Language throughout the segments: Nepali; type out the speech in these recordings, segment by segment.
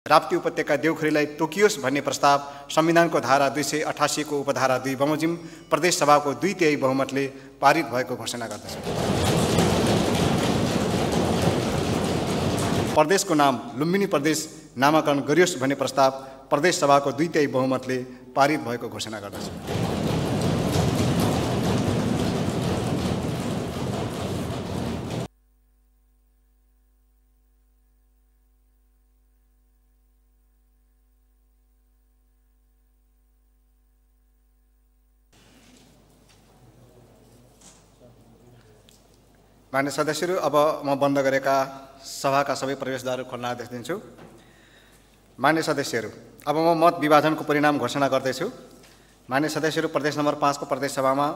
राप्ती उपत्यका देउखुरीलाई तोकियोस् भन्ने प्रस्ताव संविधानको धारा 288 को उपधारा 2 बमोजिम प्रदेश सभाको 2/3 बहुमतले पारित भएको घोषणा गर्दछ। प्रदेशको नाम लुम्बिनी प्रदेश नामाकरण गरियोस् भन्ने प्रस्ताव प्रदेश सभाको 2/3 बहुमतले पारित भएको घोषणा गर्दछ। मान्य सदस्यहरू, अब म बन्द गरेका सभाका सबै प्रवेशद्वारहरू खोल्न आदेश दिन्छु। मान्य सदस्यहरू, अब म मत विभाजनको परिणाम घोषणा गर्दैछु। मान्य सदस्यहरू, प्रदेश नम्बर 5 को प्रदेश सभामा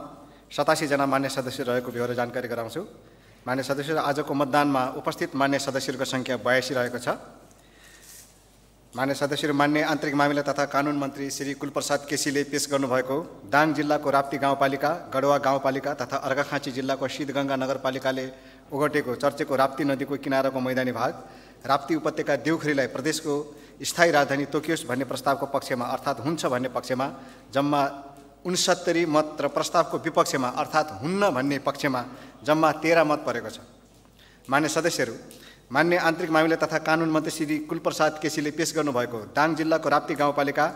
87 जना मान्य सदस्य रहेको बेहोरा जानकारी गराउँछु। मान्य सदस्यहरू, आजको मतदानमा उपस्थित मान्य सदस्यहरूको सङ्ख्या 82 रहेको छ। मान्य सदस्यहरू, मान्य आन्तरिक मामिला तथा कानुन मन्त्री श्री कुलप्रसाद केसीले पेश गर्नुभएको दाङ जिल्लाको राप्ती गाउँपालिका, गढवा गाउँपालिका तथा अर्घाखाँची जिल्लाको सिद्धगङ्गा नगरपालिकाले ओगटेको चर्चेको राप्ती नदीको किनाराको मैदानी भाग राप्ती उपत्यका देउखुरीलाई प्रदेशको स्थायी राजधानी तोकियोस् भन्ने प्रस्तावको पक्षमा अर्थात् हुन्छ भन्ने पक्षमा जम्मा 69 मत र प्रस्तावको विपक्षमा अर्थात् हुन्न भन्ने पक्षमा जम्मा 13 मत परेको छ। मान्य सदस्यहरू, मान्य आन्तरिक मामिला तथा कानुन मन्त्री श्री कुलप्रसाद केसीले पेश गर्नुभएको दाङ जिल्लाको राप्ती गाउँपालिका,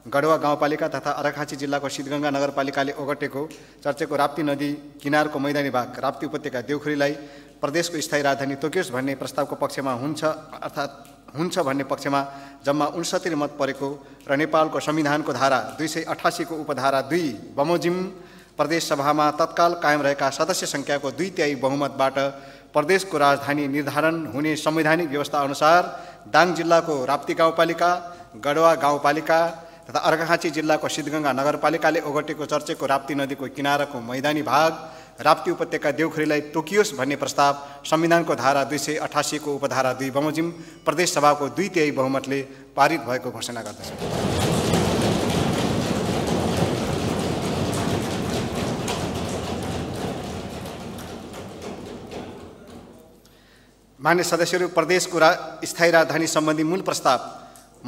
गढवा गाउँपालिका तथा अर्घाखाँची जिल्लाको सिद्धगङ्गा नगरपालिकाले ओगटेको चर्चेको राप्ती नदी किनारको मैदानी भाग राप्ती उपत्यका देउखुरीलाई प्रदेशको स्थायी राजधानी तोकियोस् भन्ने प्रस्तावको पक्षमा हुन्छ भन्ने पक्षमा जम्मा 69 मत परेको र नेपालको संविधानको धारा 288 को उपधारा 2 बमोजिम प्रदेश सभामा तत्काल कायम रहेका सदस्य सङ्ख्याको 2/3 बहुमतबाट प्रदेशको राजधानी निर्धारण हुने संवैधानिक व्यवस्था अनुसार दाङ जिल्लाको राप्ती गाउँपालिका, गढवा गाउँपालिका तथा अर्घाखाँची जिल्लाको सिद्धगङ्गा नगरपालिकाले ओगटेको चर्चेको राप्ती नदीको किनाराको मैदानी भाग राप्ती उपत्यका देउखुरीलाई तोकियोस् भन्ने प्रस्ताव संविधानको धारा 288 को उपधारा 2 बमोजिम प्रदेश सभाको 2/3 बहुमतले पारित भएको घोषणा गर्दछ। मान्य सदस्यहरू, प्रदेशको स्थायी राजधानी सम्बन्धी मूल प्रस्ताव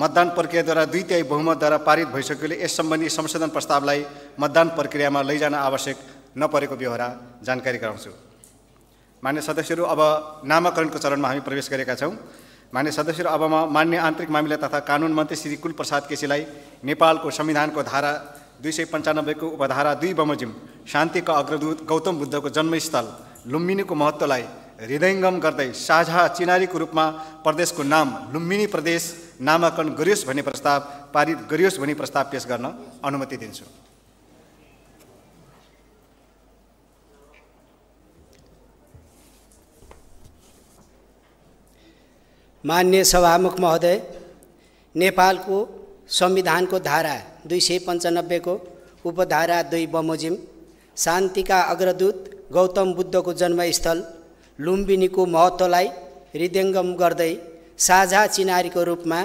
मतदान प्रक्रियाद्वारा 2/3 बहुमतद्वारा पारित भइसकेकोले यस सम्बन्धी संशोधन प्रस्तावलाई मतदान प्रक्रियामा लैजान आवश्यक नपरेको बेहोरा जानकारी गराउँछु। मान्य सदस्यहरू, अब नामाकरणको चरणमा हामी प्रवेश गरेका छौँ। मान्य सदस्यहरू, अब म मान्य आन्तरिक मामिला तथा कानुन मन्त्री श्री कुलप्रसाद केसीलाई नेपालको संविधानको धारा 295 को उपधारा 2 बमोजिम शान्तिका अग्रदूत गौतम बुद्धको जन्मस्थल लुम्बिनीको महत्त्वलाई हृदयङ्गम गर्दै साझा चिनारीको रूपमा प्रदेशको नाम लुम्बिनी प्रदेश नामाकरण गरियोस् भन्ने प्रस्ताव पारित गरियोस् भन्ने प्रस्ताव पेश गर्न अनुमति दिन्छु। मान्य सभामुख महोदय, नेपालको संविधानको धारा 295 को उपधारा 2 बमोजिम शान्तिका अग्रदूत गौतम बुद्धको जन्मस्थल लुम्बिनीको महत्त्वलाई हृदयङ्गम गर्दै साझा चिनारीको रूपमा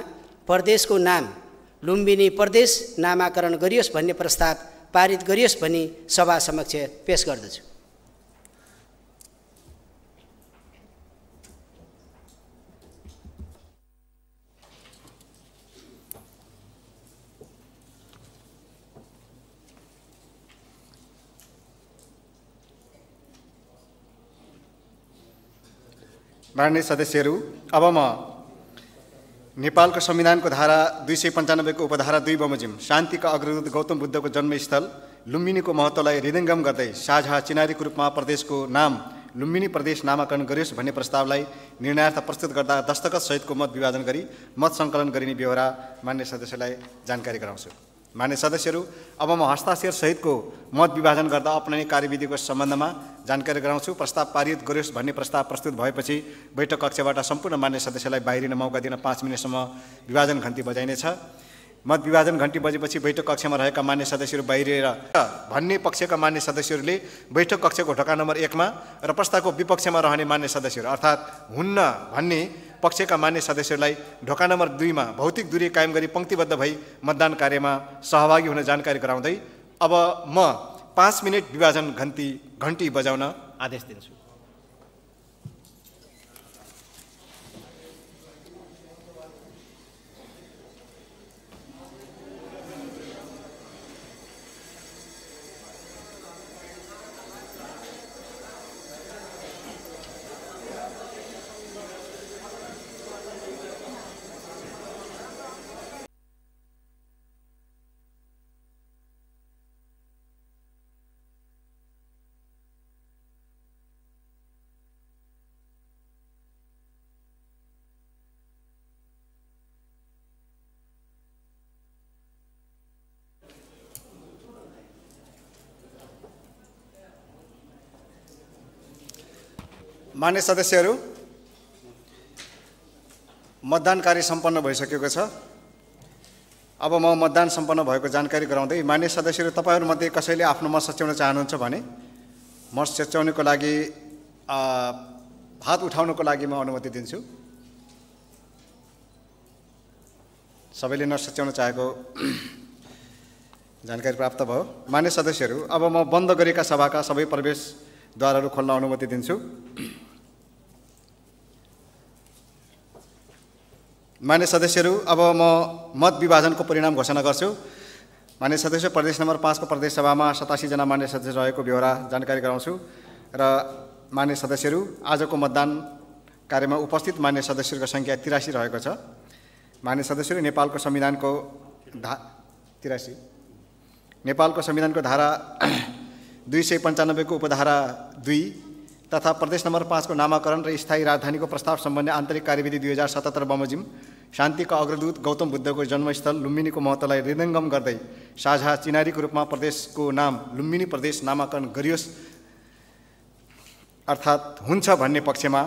प्रदेशको नाम लुम्बिनी प्रदेश नामाकरण गरियोस् भन्ने प्रस्ताव पारित गरियोस् भनी सभा समक्ष पेश गर्दछु। माननीय सदस्यहरू, अब म नेपालको संविधानको धारा 295 को उपधारा 2 बमोजिम शान्तिका अग्रदूत गौतम बुद्धको जन्मस्थल लुम्बिनीको महत्त्वलाई हृदयङ्गम गर्दै साझा चिनारीको रूपमा प्रदेशको नाम लुम्बिनी प्रदेश नामाकरण गरियोस् भन्ने प्रस्तावलाई निर्णयार्थ प्रस्तुत गर्दा दस्तखत सहितको मत विभाजन गरी मत सङ्कलन गरिने बेहोरा मान्य सदस्यलाई जानकारी गराउँछु। मान्य सदस्यहरू, अब म हस्ताक्षर सहितको मत विभाजन गर्दा अपनाइने कार्यविधिको सम्बन्धमा जानकारी गराउँछु। प्रस्ताव पारित गरियोस् भन्ने प्रस्ताव प्रस्तुत भएपछि बैठक कक्षबाट सम्पूर्ण मान्य सदस्यलाई बाहिरिन मौका दिन 5 मिनटसम्म विभाजन घन्टी बजाइनेछ। मत विभाजन घन्टी बजेपछि बैठक कक्षमा रहेका मान्य सदस्यहरू बाहिरिएर भन्ने पक्षका मान्य सदस्यहरूले बैठक कक्षको ढोका नम्बर 1 मा र प्रस्तावको विपक्षमा रहने मान्य सदस्यहरू अर्थात् हुन्न भन्ने पक्षका मान्य सदस्यहरूलाई ढोका नम्बर 2 मा भौतिक दूरी कायम गरी पंक्तिबद्ध भई मतदान कार्यमा सहभागी हुन जानकारी गराउँदै अब म 5 मिनट विभाजन घन्टी बजाउन आदेश दिन्छु। मान्य सदस्यहरू, मतदान कार्य सम्पन्न भइसकेको छ। अब म मतदान सम्पन्न भएको जानकारी गराउँदै मान्य सदस्यहरू, तपाईहरूमध्ये कसैले आफ्नो मत सच्याउन चाहनुहुन्छ भने मत सच्याउनको लागि हात उठाउनको लागि म अनुमति दिन्छु। सबैले नसच्याउन चाहेको जानकारी प्राप्त भयो। मान्य सदस्यहरू, अब म बन्द गरेका सभाका सबै प्रवेशद्वारहरू खोल्न अनुमति दिन्छु। मान्य सदस्यहरू, अब म मत विभाजनको परिणाम घोषणा गर्छु। मान्य सदस्य, प्रदेश नम्बर 5 को प्रदेश सभामा 87 जना मान्य सदस्य रहेको बेहोरा जानकारी गराउँछु। र मान्य सदस्यहरू, आजको मतदान कार्यमा उपस्थित मान्य सदस्यहरूको सङ्ख्या 83 रहेको छ। मान्य सदस्यहरू, नेपालको संविधानको धारा 295 को उपधारा 2 तथा प्रदेश नम्बर 5 को नामाकरण र स्थायी राजधानीको प्रस्ताव सम्बन्धी आन्तरिक कार्यविधि 2077 बमोजिम शान्तिका अग्रदूत गौतम बुद्धको जन्मस्थल लुम्बिनीको महत्त्वलाई हृदयङ्गम गर्दै साझा चिनारीको रूपमा प्रदेशको नाम लुम्बिनी प्रदेश नामाकरण गरियोस्, अर्थात् हुन्छ भन्ने पक्षमा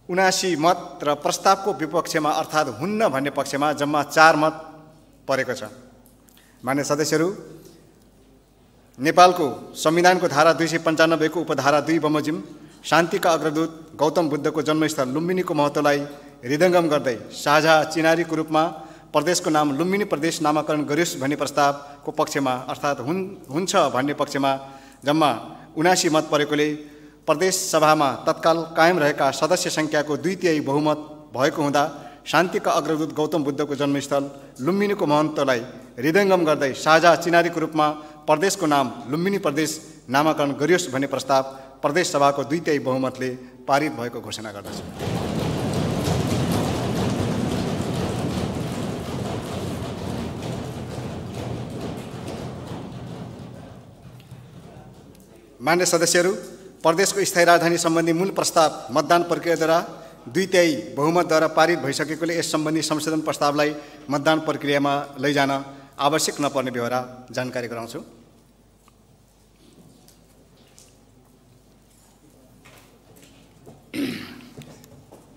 79 मत र प्रस्तावको विपक्षमा अर्थात् हुन्न भन्ने पक्षमा जम्मा 4 मत परेको छ। मान्य सदस्यहरू, नेपालको संविधानको धारा 295 को उपधारा 2 बमोजिम शान्तिका अग्रदूत गौतम बुद्धको जन्मस्थल लुम्बिनीको महत्त्वलाई हृदयङ्गम गर्दै साझा चिनारीको रूपमा प्रदेशको नाम लुम्बिनी प्रदेश नामाकरण गरियोस् भन्ने प्रस्तावको पक्षमा अर्थात् हुन्छ भन्ने पक्षमा जम्मा 79 मत परेकोले प्रदेश सभामा तत्काल कायम रहेका सदस्य सङ्ख्याको 2/3 बहुमत भएको हुँदा शान्तिका अग्रदूत गौतम बुद्धको जन्मस्थल लुम्बिनीको महत्त्वलाई हृदयङ्गम गर्दै साझा चिनारीको रूपमा प्रदेशको नाम लुम्बिनी प्रदेश नामाकरण गरियोस् भन्ने प्रस्ताव प्रदेश सभाको 2/3 बहुमतले पारित भएको घोषणा गर्दछु। मान्य सदस्यहरू, प्रदेशको स्थायी राजधानी सम्बन्धी मूल प्रस्ताव मतदान प्रक्रियाद्वारा 2/3 बहुमतद्वारा पारित भइसकेकोले यस सम्बन्धी संशोधन प्रस्तावलाई मतदान प्रक्रियामा लैजान आवश्यक नपर्ने बेहोरा जानकारी गराउँछु।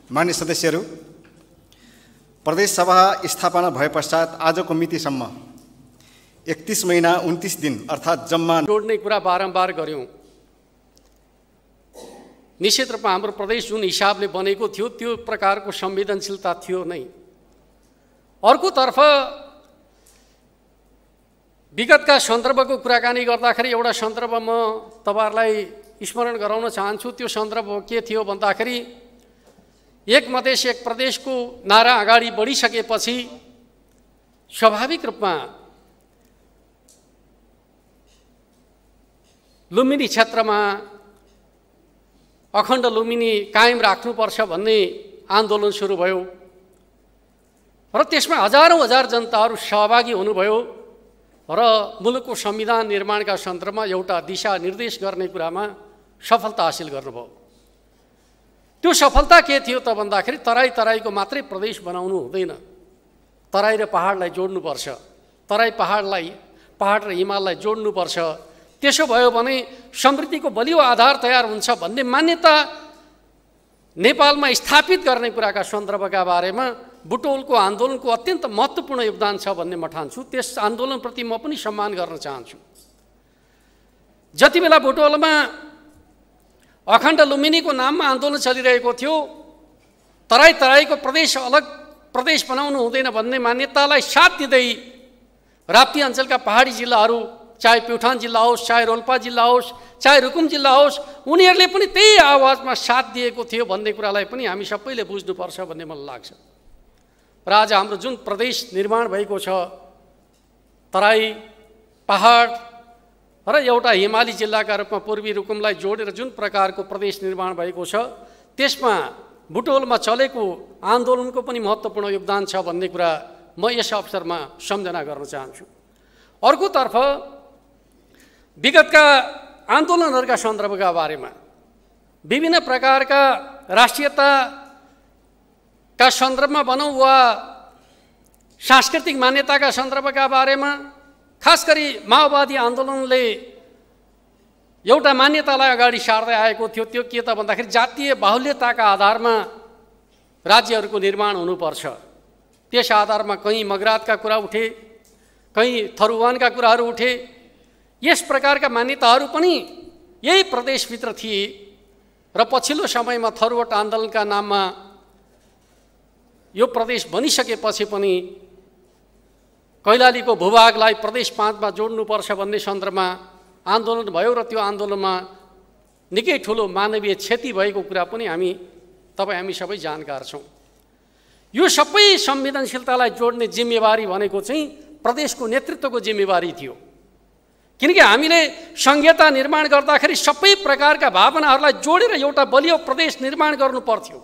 मान्य सदस्यहरू, प्रदेश सभा स्थापना भए पश्चात आजको मितिसम्म 31 महिना 29 दिन अर्थात् जम्मा जोड्ने कुरा बारम्बार गऱ्यौँ। निश्चित रूपमा हाम्रो प्रदेश जुन हिसाबले बनेको थियो त्यो प्रकारको संवेदनशीलता थियो नै। अर्कोतर्फ विगतका सन्दर्भको कुराकानी गर्दाखेरि एउटा सन्दर्भ म तपाईहरुलाई स्मरण गराउन चाहन्छु। त्यो सन्दर्भ के थियो भन्दाखेरि एक मधेस एक प्रदेशको नारा अगाडि बढिसकेपछि स्वाभाविक रूपमा लुम्बिनी क्षेत्रमा अखण्ड लुम्बिनी कायम राख्नुपर्छ भन्ने आन्दोलन सुरु भयो र त्यसमा हजारौं हजार जनताहरू सहभागी हुनुभयो र मुलुकको संविधान निर्माणका सन्दर्भमा एउटा दिशा निर्देश गर्ने कुरामा सफलता हासिल गर्नुभयो। त्यो सफलता के थियो त भन्दाखेरि तराई तराईको मात्रै प्रदेश बनाउनु हुँदैन, तराई र पहाडलाई जोड्नुपर्छ, तराई पहाड र हिमाललाई जोड्नुपर्छ। त्यसो भयो भने समृद्धिको बलियो आधार तयार हुन्छ भन्ने मान्यता नेपालमा स्थापित गर्ने कुराका सन्दर्भका बारेमा बुटोलको आन्दोलनको अत्यन्त महत्त्वपूर्ण योगदान छ भन्ने म ठान्छु। त्यस आन्दोलनप्रति म पनि सम्मान गर्न चाहन्छु। जति बेला बुटोलमा अखण्ड लुम्बिनीको नाममा आन्दोलन चलिरहेको थियो, तराई तराईको प्रदेश अलग प्रदेश बनाउनु हुँदैन भन्ने मान्यतालाई साथ दिँदै राप्ती अञ्चलका पहाडी जिल्लाहरू, चाहे प्युठान जिल्ला होस्, चाहे रोल्पा जिल्ला होस्, चाहे रुकुम जिल्ला होस्, उनीहरूले पनि त्यही आवाजमा साथ दिएको थियो भन्ने कुरालाई पनि हामी सबैले बुझ्नुपर्छ भन्ने मलाई लाग्छ। र आज हाम्रो जुन प्रदेश निर्माण भएको छ, तराई पहाड र एउटा हिमाली जिल्लाका रूपमा पूर्वी रुकुमलाई जोडेर जुन प्रकारको प्रदेश निर्माण भएको छ, त्यसमा बुटोलमा चलेको आन्दोलनको पनि महत्त्वपूर्ण योगदान छ भन्ने कुरा म यस अवसरमा सम्झना गर्न चाहन्छु। अर्कोतर्फ विगतका आन्दोलनहरूका सन्दर्भका बारेमा विभिन्न प्रकारका राष्ट्रियताका सन्दर्भमा भनौँ वा सांस्कृतिक मान्यताका सन्दर्भका बारेमा खास गरी माओवादी आन्दोलनले एउटा मान्यतालाई अगाडि सार्दै आएको थियो। त्यो के त भन्दाखेरि जातीय बाहुल्यताका आधारमा राज्यहरूको निर्माण हुनुपर्छ। त्यस आधारमा कहीँ मगरातका कुरा उठे, कहीँ थरुवानका कुराहरू उठे। यस प्रकारका मान्यताहरू पनि यही प्रदेशभित्र थिए र पछिल्लो समयमा थरुवट आन्दोलनका नाममा यो प्रदेश बनिसकेपछि पनि कैलालीको भूभागलाई प्रदेश 5 मा जोड्नुपर्छ भन्ने सन्दर्भमा आन्दोलन भयो र त्यो आन्दोलनमा निकै ठुलो मानवीय क्षति भएको कुरा पनि हामी सबै जानकार छौँ। यो सबै संवेदनशीलतालाई जोड्ने जिम्मेवारी भनेको चाहिँ प्रदेशको नेतृत्वको जिम्मेवारी थियो। किनकि हामीले संघीयता निर्माण गर्दाखेरि सबै प्रकारका भावनाहरूलाई जोडेर एउटा बलियो प्रदेश निर्माण गर्नु पर्थ्यो।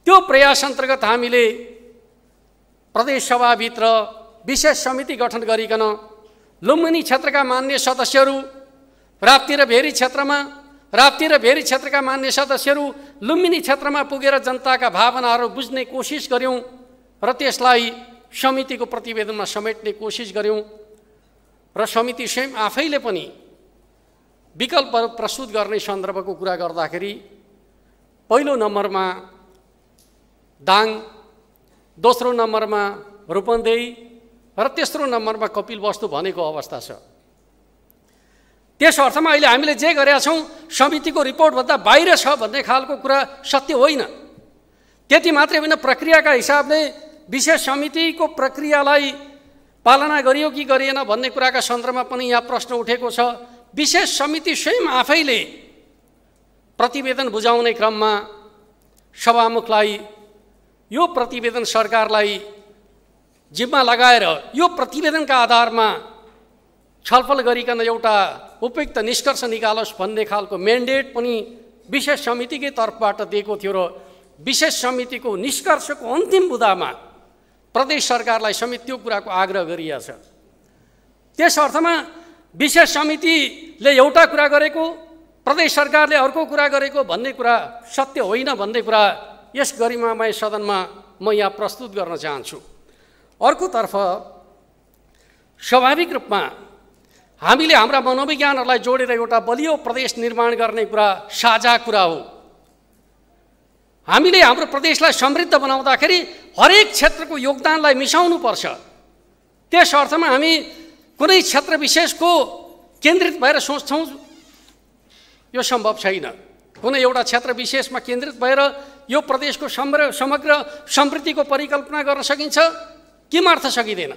त्यो प्रयास अन्तर्गत हामीले प्रदेश सभाभित्र विशेष समिति गठन गरिकन लुम्बिनी क्षेत्रका मान्य सदस्यहरू राप्ती र भेरी क्षेत्रका मान्य सदस्यहरू लुम्बिनी क्षेत्रमा पुगेर जनताका भावनाहरू बुझ्ने कोसिस गर्यौँ र त्यसलाई समितिको प्रतिवेदनमा समेट्ने कोसिस गर्यौँ र समिति स्वयं आफैले पनि विकल्पहरू प्रस्तुत गर्ने सन्दर्भको कुरा गर्दाखेरि पहिलो नम्बरमा दाङ, दोस्रो नम्बरमा रूपन्देही र तेस्रो नम्बरमा कपिलवस्तु भनेको अवस्था छ। त्यस अर्थमा अहिले हामीले जे गरेका छौँ समितिको रिपोर्टभन्दा बाहिर छ भन्ने खालको कुरा सत्य होइन। त्यति मात्रै होइन, प्रक्रियाका हिसाबले विशेष समितिको प्रक्रियालाई पालना गरियो कि गरिएन भन्ने कुराका सन्दर्भमा पनि यहाँ प्रश्न उठेको छ। विशेष समिति स्वयं आफैले प्रतिवेदन बुझाउने क्रममा सभामुखलाई यो प्रतिवेदन सरकारलाई जिम्मा लगाएर यो प्रतिवेदनका आधारमा छलफल गरिकन एउटा उपयुक्त निष्कर्ष निकालोस् भन्ने खालको म्यान्डेट पनि विशेष समितिकै तर्फबाट दिएको थियो र विशेष समितिको निष्कर्षको अन्तिम बुँदामा प्रदेश सरकारलाई समेत त्यो कुराको आग्रह गरिएको छ। त्यस अर्थमा विशेष समितिले एउटा कुरा गरेको, प्रदेश सरकारले अर्को कुरा गरेको भन्ने कुरा सत्य होइन भन्ने कुरा यस गरिमामय सदनमा म यहाँ प्रस्तुत गर्न चाहन्छु। अर्कोतर्फ स्वाभाविक रूपमा हामीले हाम्रा मनोविज्ञानहरूलाई जोडेर एउटा बलियो प्रदेश निर्माण गर्ने कुरा साझा कुरा हो। हामीले हाम्रो प्रदेशलाई समृद्ध बनाउँदाखेरि हरेक क्षेत्रको योगदानलाई मिसाउनुपर्छ। त्यस अर्थमा हामी कुनै क्षेत्र विशेषको केन्द्रित भएर सोच्छौँ यो सम्भव छैन। कुनै एउटा क्षेत्र विशेषमा केन्द्रित भएर यो प्रदेशको समग्र समृद्धिको परिकल्पना गर्न सकिन्छ? किमर्थ सकिँदैन?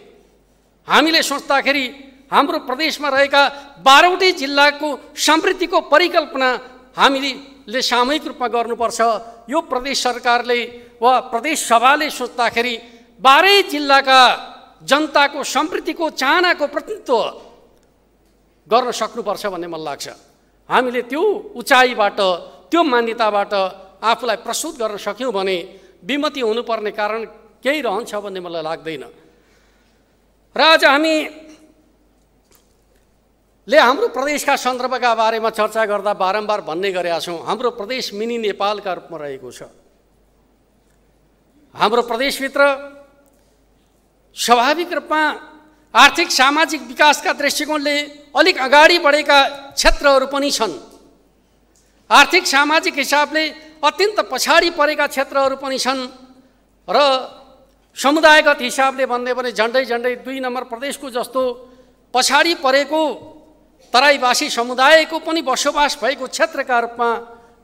हामीले सोच्दाखेरि हाम्रो प्रदेशमा रहेका 12वटै जिल्लाको समृद्धिको परिकल्पना हामीले सामूहिक रूपमा गर्नुपर्छ। यो प्रदेश सरकारले वा प्रदेश सभाले सोच्दाखेरि 12 जिल्लाका जनताको समृद्धिको चाहनाको प्रतिनिधित्व गर्न सक्नुपर्छ भन्ने मलाई लाग्छ। हामीले त्यो उचाइबाट, त्यो मान्यताबाट आफूलाई प्रस्तुत गर्न सक्यौँ भने विमति हुनुपर्ने कारण केही रहन्छ भन्ने मलाई लाग्दैन। र आज हामीले हाम्रो प्रदेशका सन्दर्भका बारेमा चर्चा गर्दा बारम्बार भन्ने गरेका छौँ, हाम्रो प्रदेश मिनी नेपालका रूपमा रहेको छ। हाम्रो प्रदेशभित्र स्वाभाविक रूपमा आर्थिक सामाजिक विकासका दृष्टिकोणले अलिक अगाडि बढेका क्षेत्रहरू पनि छन्। आर्थिक सामाजिक हिसाबले अत्यन्त पछाडि परेका क्षेत्रहरू पनि छन् र समुदायगत हिसाबले भन्ने भने झन्डै 2 नम्बर प्रदेशको जस्तो पछाडि परेको तराईवासी समुदायको पनि बसोबास भएको क्षेत्रका रूपमा,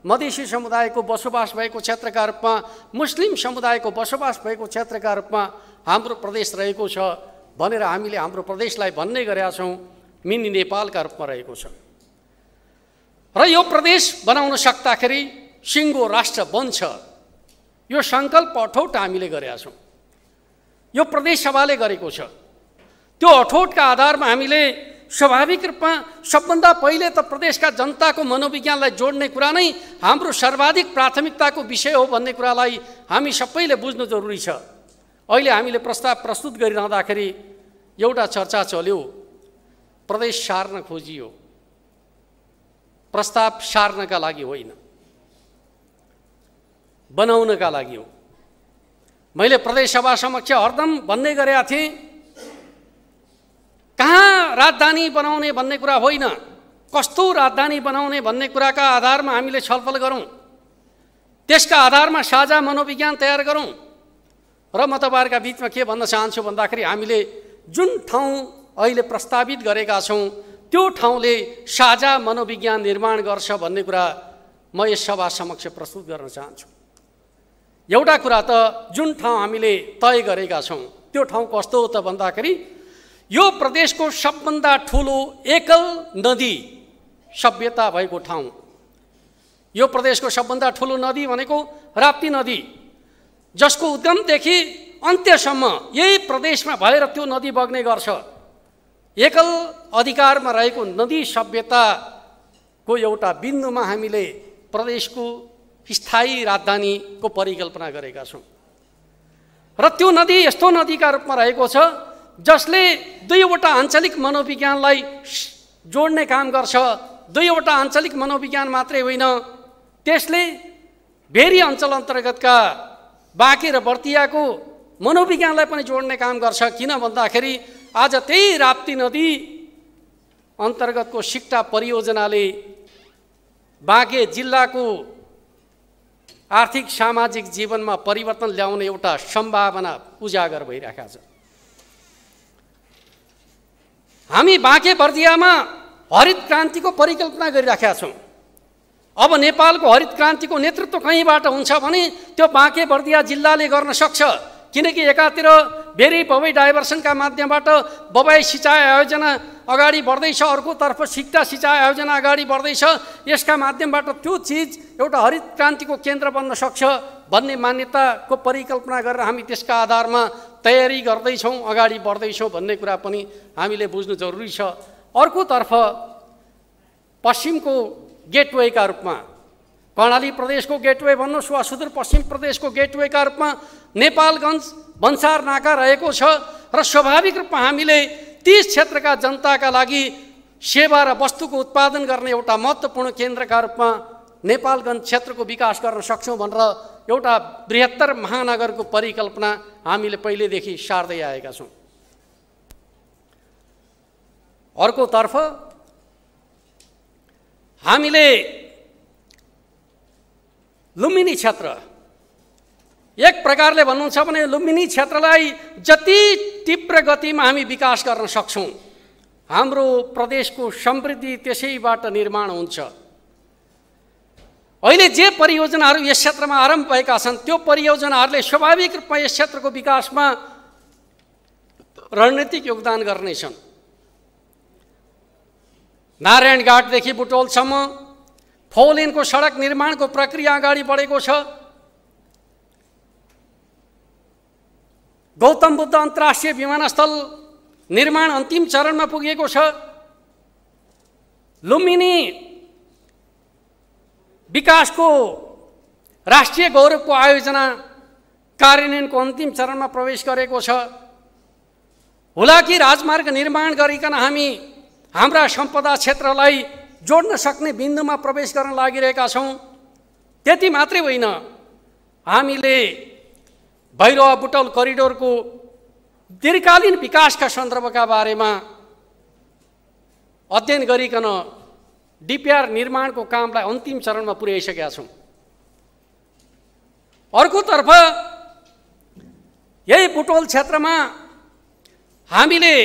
मधेसी समुदायको बसोबास भएको क्षेत्रका रूपमा, मुस्लिम समुदायको बसोबास भएको क्षेत्रका रूपमा हाम्रो प्रदेश रहेको छ भनेर हामीले हाम्रो प्रदेशलाई भन्ने गरेका छौँ मिनी नेपालका रूपमा रहेको छ। र यो प्रदेश बनाउन सक्दाखेरि सिङ्गो राष्ट्र बन्छ, यो सङ्कल्प अठोट हामीले गरेका छौँ। यो प्रदेश सभाले गरेको छ। त्यो अठोटका आधारमा हामीले स्वाभाविक रूपमा सबभन्दा पहिले त प्रदेशका जनताको मनोविज्ञानलाई जोड्ने कुरा नै हाम्रो सर्वाधिक प्राथमिकताको विषय हो भन्ने कुरालाई हामी सबैले बुझ्नु जरुरी छ। अहिले हामीले प्रस्ताव प्रस्तुत गरिरहँदाखेरि एउटा चर्चा चल्यो, प्रदेश सार्न खोजियो। प्रस्ताव सार्नका लागि होइन, बनाउनका लागि हो। मैले प्रदेश सभा समक्ष हरदम भन्ने गरेका थिएँ, कहाँ राजधानी बनाउने भन्ने कुरा होइन, कस्तो राजधानी बनाउने भन्ने कुराका आधारमा हामीले छलफल गरौँ, त्यसका आधारमा साझा मनोविज्ञान तयार गरौँ। र म तपाईँहरूका बिचमा के भन्न चाहन्छु भन्दाखेरि हामीले जुन ठाउँ अहिले प्रस्तावित गरेका छौँ त्यो ठाउँले साझा मनोविज्ञान निर्माण गर्छ भन्ने कुरा म यस सभा समक्ष प्रस्तुत गर्न चाहन्छु। एउटा कुरा त जुन ठाउँ हामीले तय गरेका छौँ त्यो ठाउँ कस्तो हो त भन्दाखेरि यो प्रदेशको सबभन्दा ठुलो एकल नदी सभ्यता भएको ठाउँ। यो प्रदेशको सबभन्दा ठुलो नदी भनेको राप्ती नदी, जसको उद्गमदेखि अन्त्यसम्म यही प्रदेशमा भएर त्यो नदी बग्ने गर्छ। एकल अधिकारमा रहेको नदी सभ्यताको एउटा बिन्दुमा हामीले प्रदेशको स्थायी राजधानीको परिकल्पना गरेका छौँ। र त्यो नदी यस्तो नदीका रूपमा रहेको छ जसले दुईवटा आञ्चलिक मनोविज्ञानलाई जोड्ने काम गर्छ। दुईवटा आञ्चलिक मनोविज्ञान मात्रै होइन, त्यसले भेरी अञ्चल अन्तर्गतका बाँके र बर्दियाको मनोविज्ञानलाई पनि जोड्ने काम गर्छ। किन भन्दाखेरि आज त्यही राप्ती नदी अन्तर्गतको सिक्टा परियोजनाले बाँके जिल्लाको आर्थिक सामाजिक जीवनमा परिवर्तन ल्याउने एउटा सम्भावना उजागर भइरहेको छ। हामी बाँके बर्दियामा हरित क्रान्तिको परिकल्पना गरिराखेका छौँ। अब नेपालको हरित क्रान्तिको नेतृत्व कहीँबाट हुन्छ भने त्यो बाँके बर्दिया जिल्लाले गर्न सक्छ। किनकि एकातिर भेरी भवै डाइभर्सनका माध्यमबाट बबाई सिँचाइ आयोजना अगाडि बढ्दैछ, अर्कोतर्फ सिक्टा सिँचाइ आयोजना अगाडि बढ्दैछ। यसका माध्यमबाट त्यो चिज एउटा हरित क्रान्तिको केन्द्र बन्न सक्छ भन्ने मान्यताको परिकल्पना गरेर हामी त्यसका आधारमा तयारी गर्दैछौँ, अगाडि बढ्दैछौँ भन्ने कुरा पनि हामीले बुझ्नु जरुरी छ। अर्कोतर्फ पश्चिमको गेटवेका रूपमा कर्णाली प्रदेशको गेटवे भन्नुहोस् वा सुदूरपश्चिम प्रदेशको गेटवेका रूपमा नेपालगञ्ज भन्सार नाका रहेको छ। र स्वाभाविक रूपमा हामीले ती क्षेत्रका जनताका लागि सेवा र वस्तुको उत्पादन गर्ने एउटा महत्त्वपूर्ण केन्द्रका रूपमा नेपालगञ्ज क्षेत्रको विकास गर्न सक्छौँ भनेर एउटा बृहत्तर महानगरको परिकल्पना हामीले पहिलेदेखि सार्दै आएका छौँ। अर्कोतर्फ हामीले लुम्बिनी क्षेत्र एक प्रकारले भन्नुहुन्छ भने लुम्बिनी क्षेत्रलाई जति तीव्र गतिमा हामी विकास गर्न सक्छौँ हाम्रो प्रदेशको समृद्धि त्यसैबाट निर्माण हुन्छ। अहिले जे परियोजनाहरू यस क्षेत्रमा आरम्भ भएका छन् त्यो परियोजनाहरूले स्वाभाविक रूपमा यस क्षेत्रको विकासमा रणनीतिक योगदान गर्नेछन्। नारायणघाटदेखि बुटोलसम्म 4 लेनको सडक निर्माणको प्रक्रिया अगाडि बढेको छ। गौतम बुद्ध अन्तर्राष्ट्रिय विमानस्थल निर्माण अन्तिम चरणमा पुगेको छ। लुम्बिनी विकासको राष्ट्रिय गौरवको आयोजना कार्यान्वयनको अन्तिम चरणमा प्रवेश गरेको छ। हुलाकी राजमार्ग निर्माण गरिकन हामी हाम्रा सम्पदा क्षेत्रलाई जोड्न सक्ने बिन्दुमा प्रवेश गर्न लागिरहेका छौँ। त्यति मात्रै होइन, हामीले भैरवा बुटौल करिडोरको दीर्घकालीन विकासका सन्दर्भका बारेमा अध्ययन गरिकन डिपिआर निर्माणको कामलाई अन्तिम चरणमा पुर्याइसकेका छौँ। अर्कोतर्फ यही बुटोल क्षेत्रमा हामीले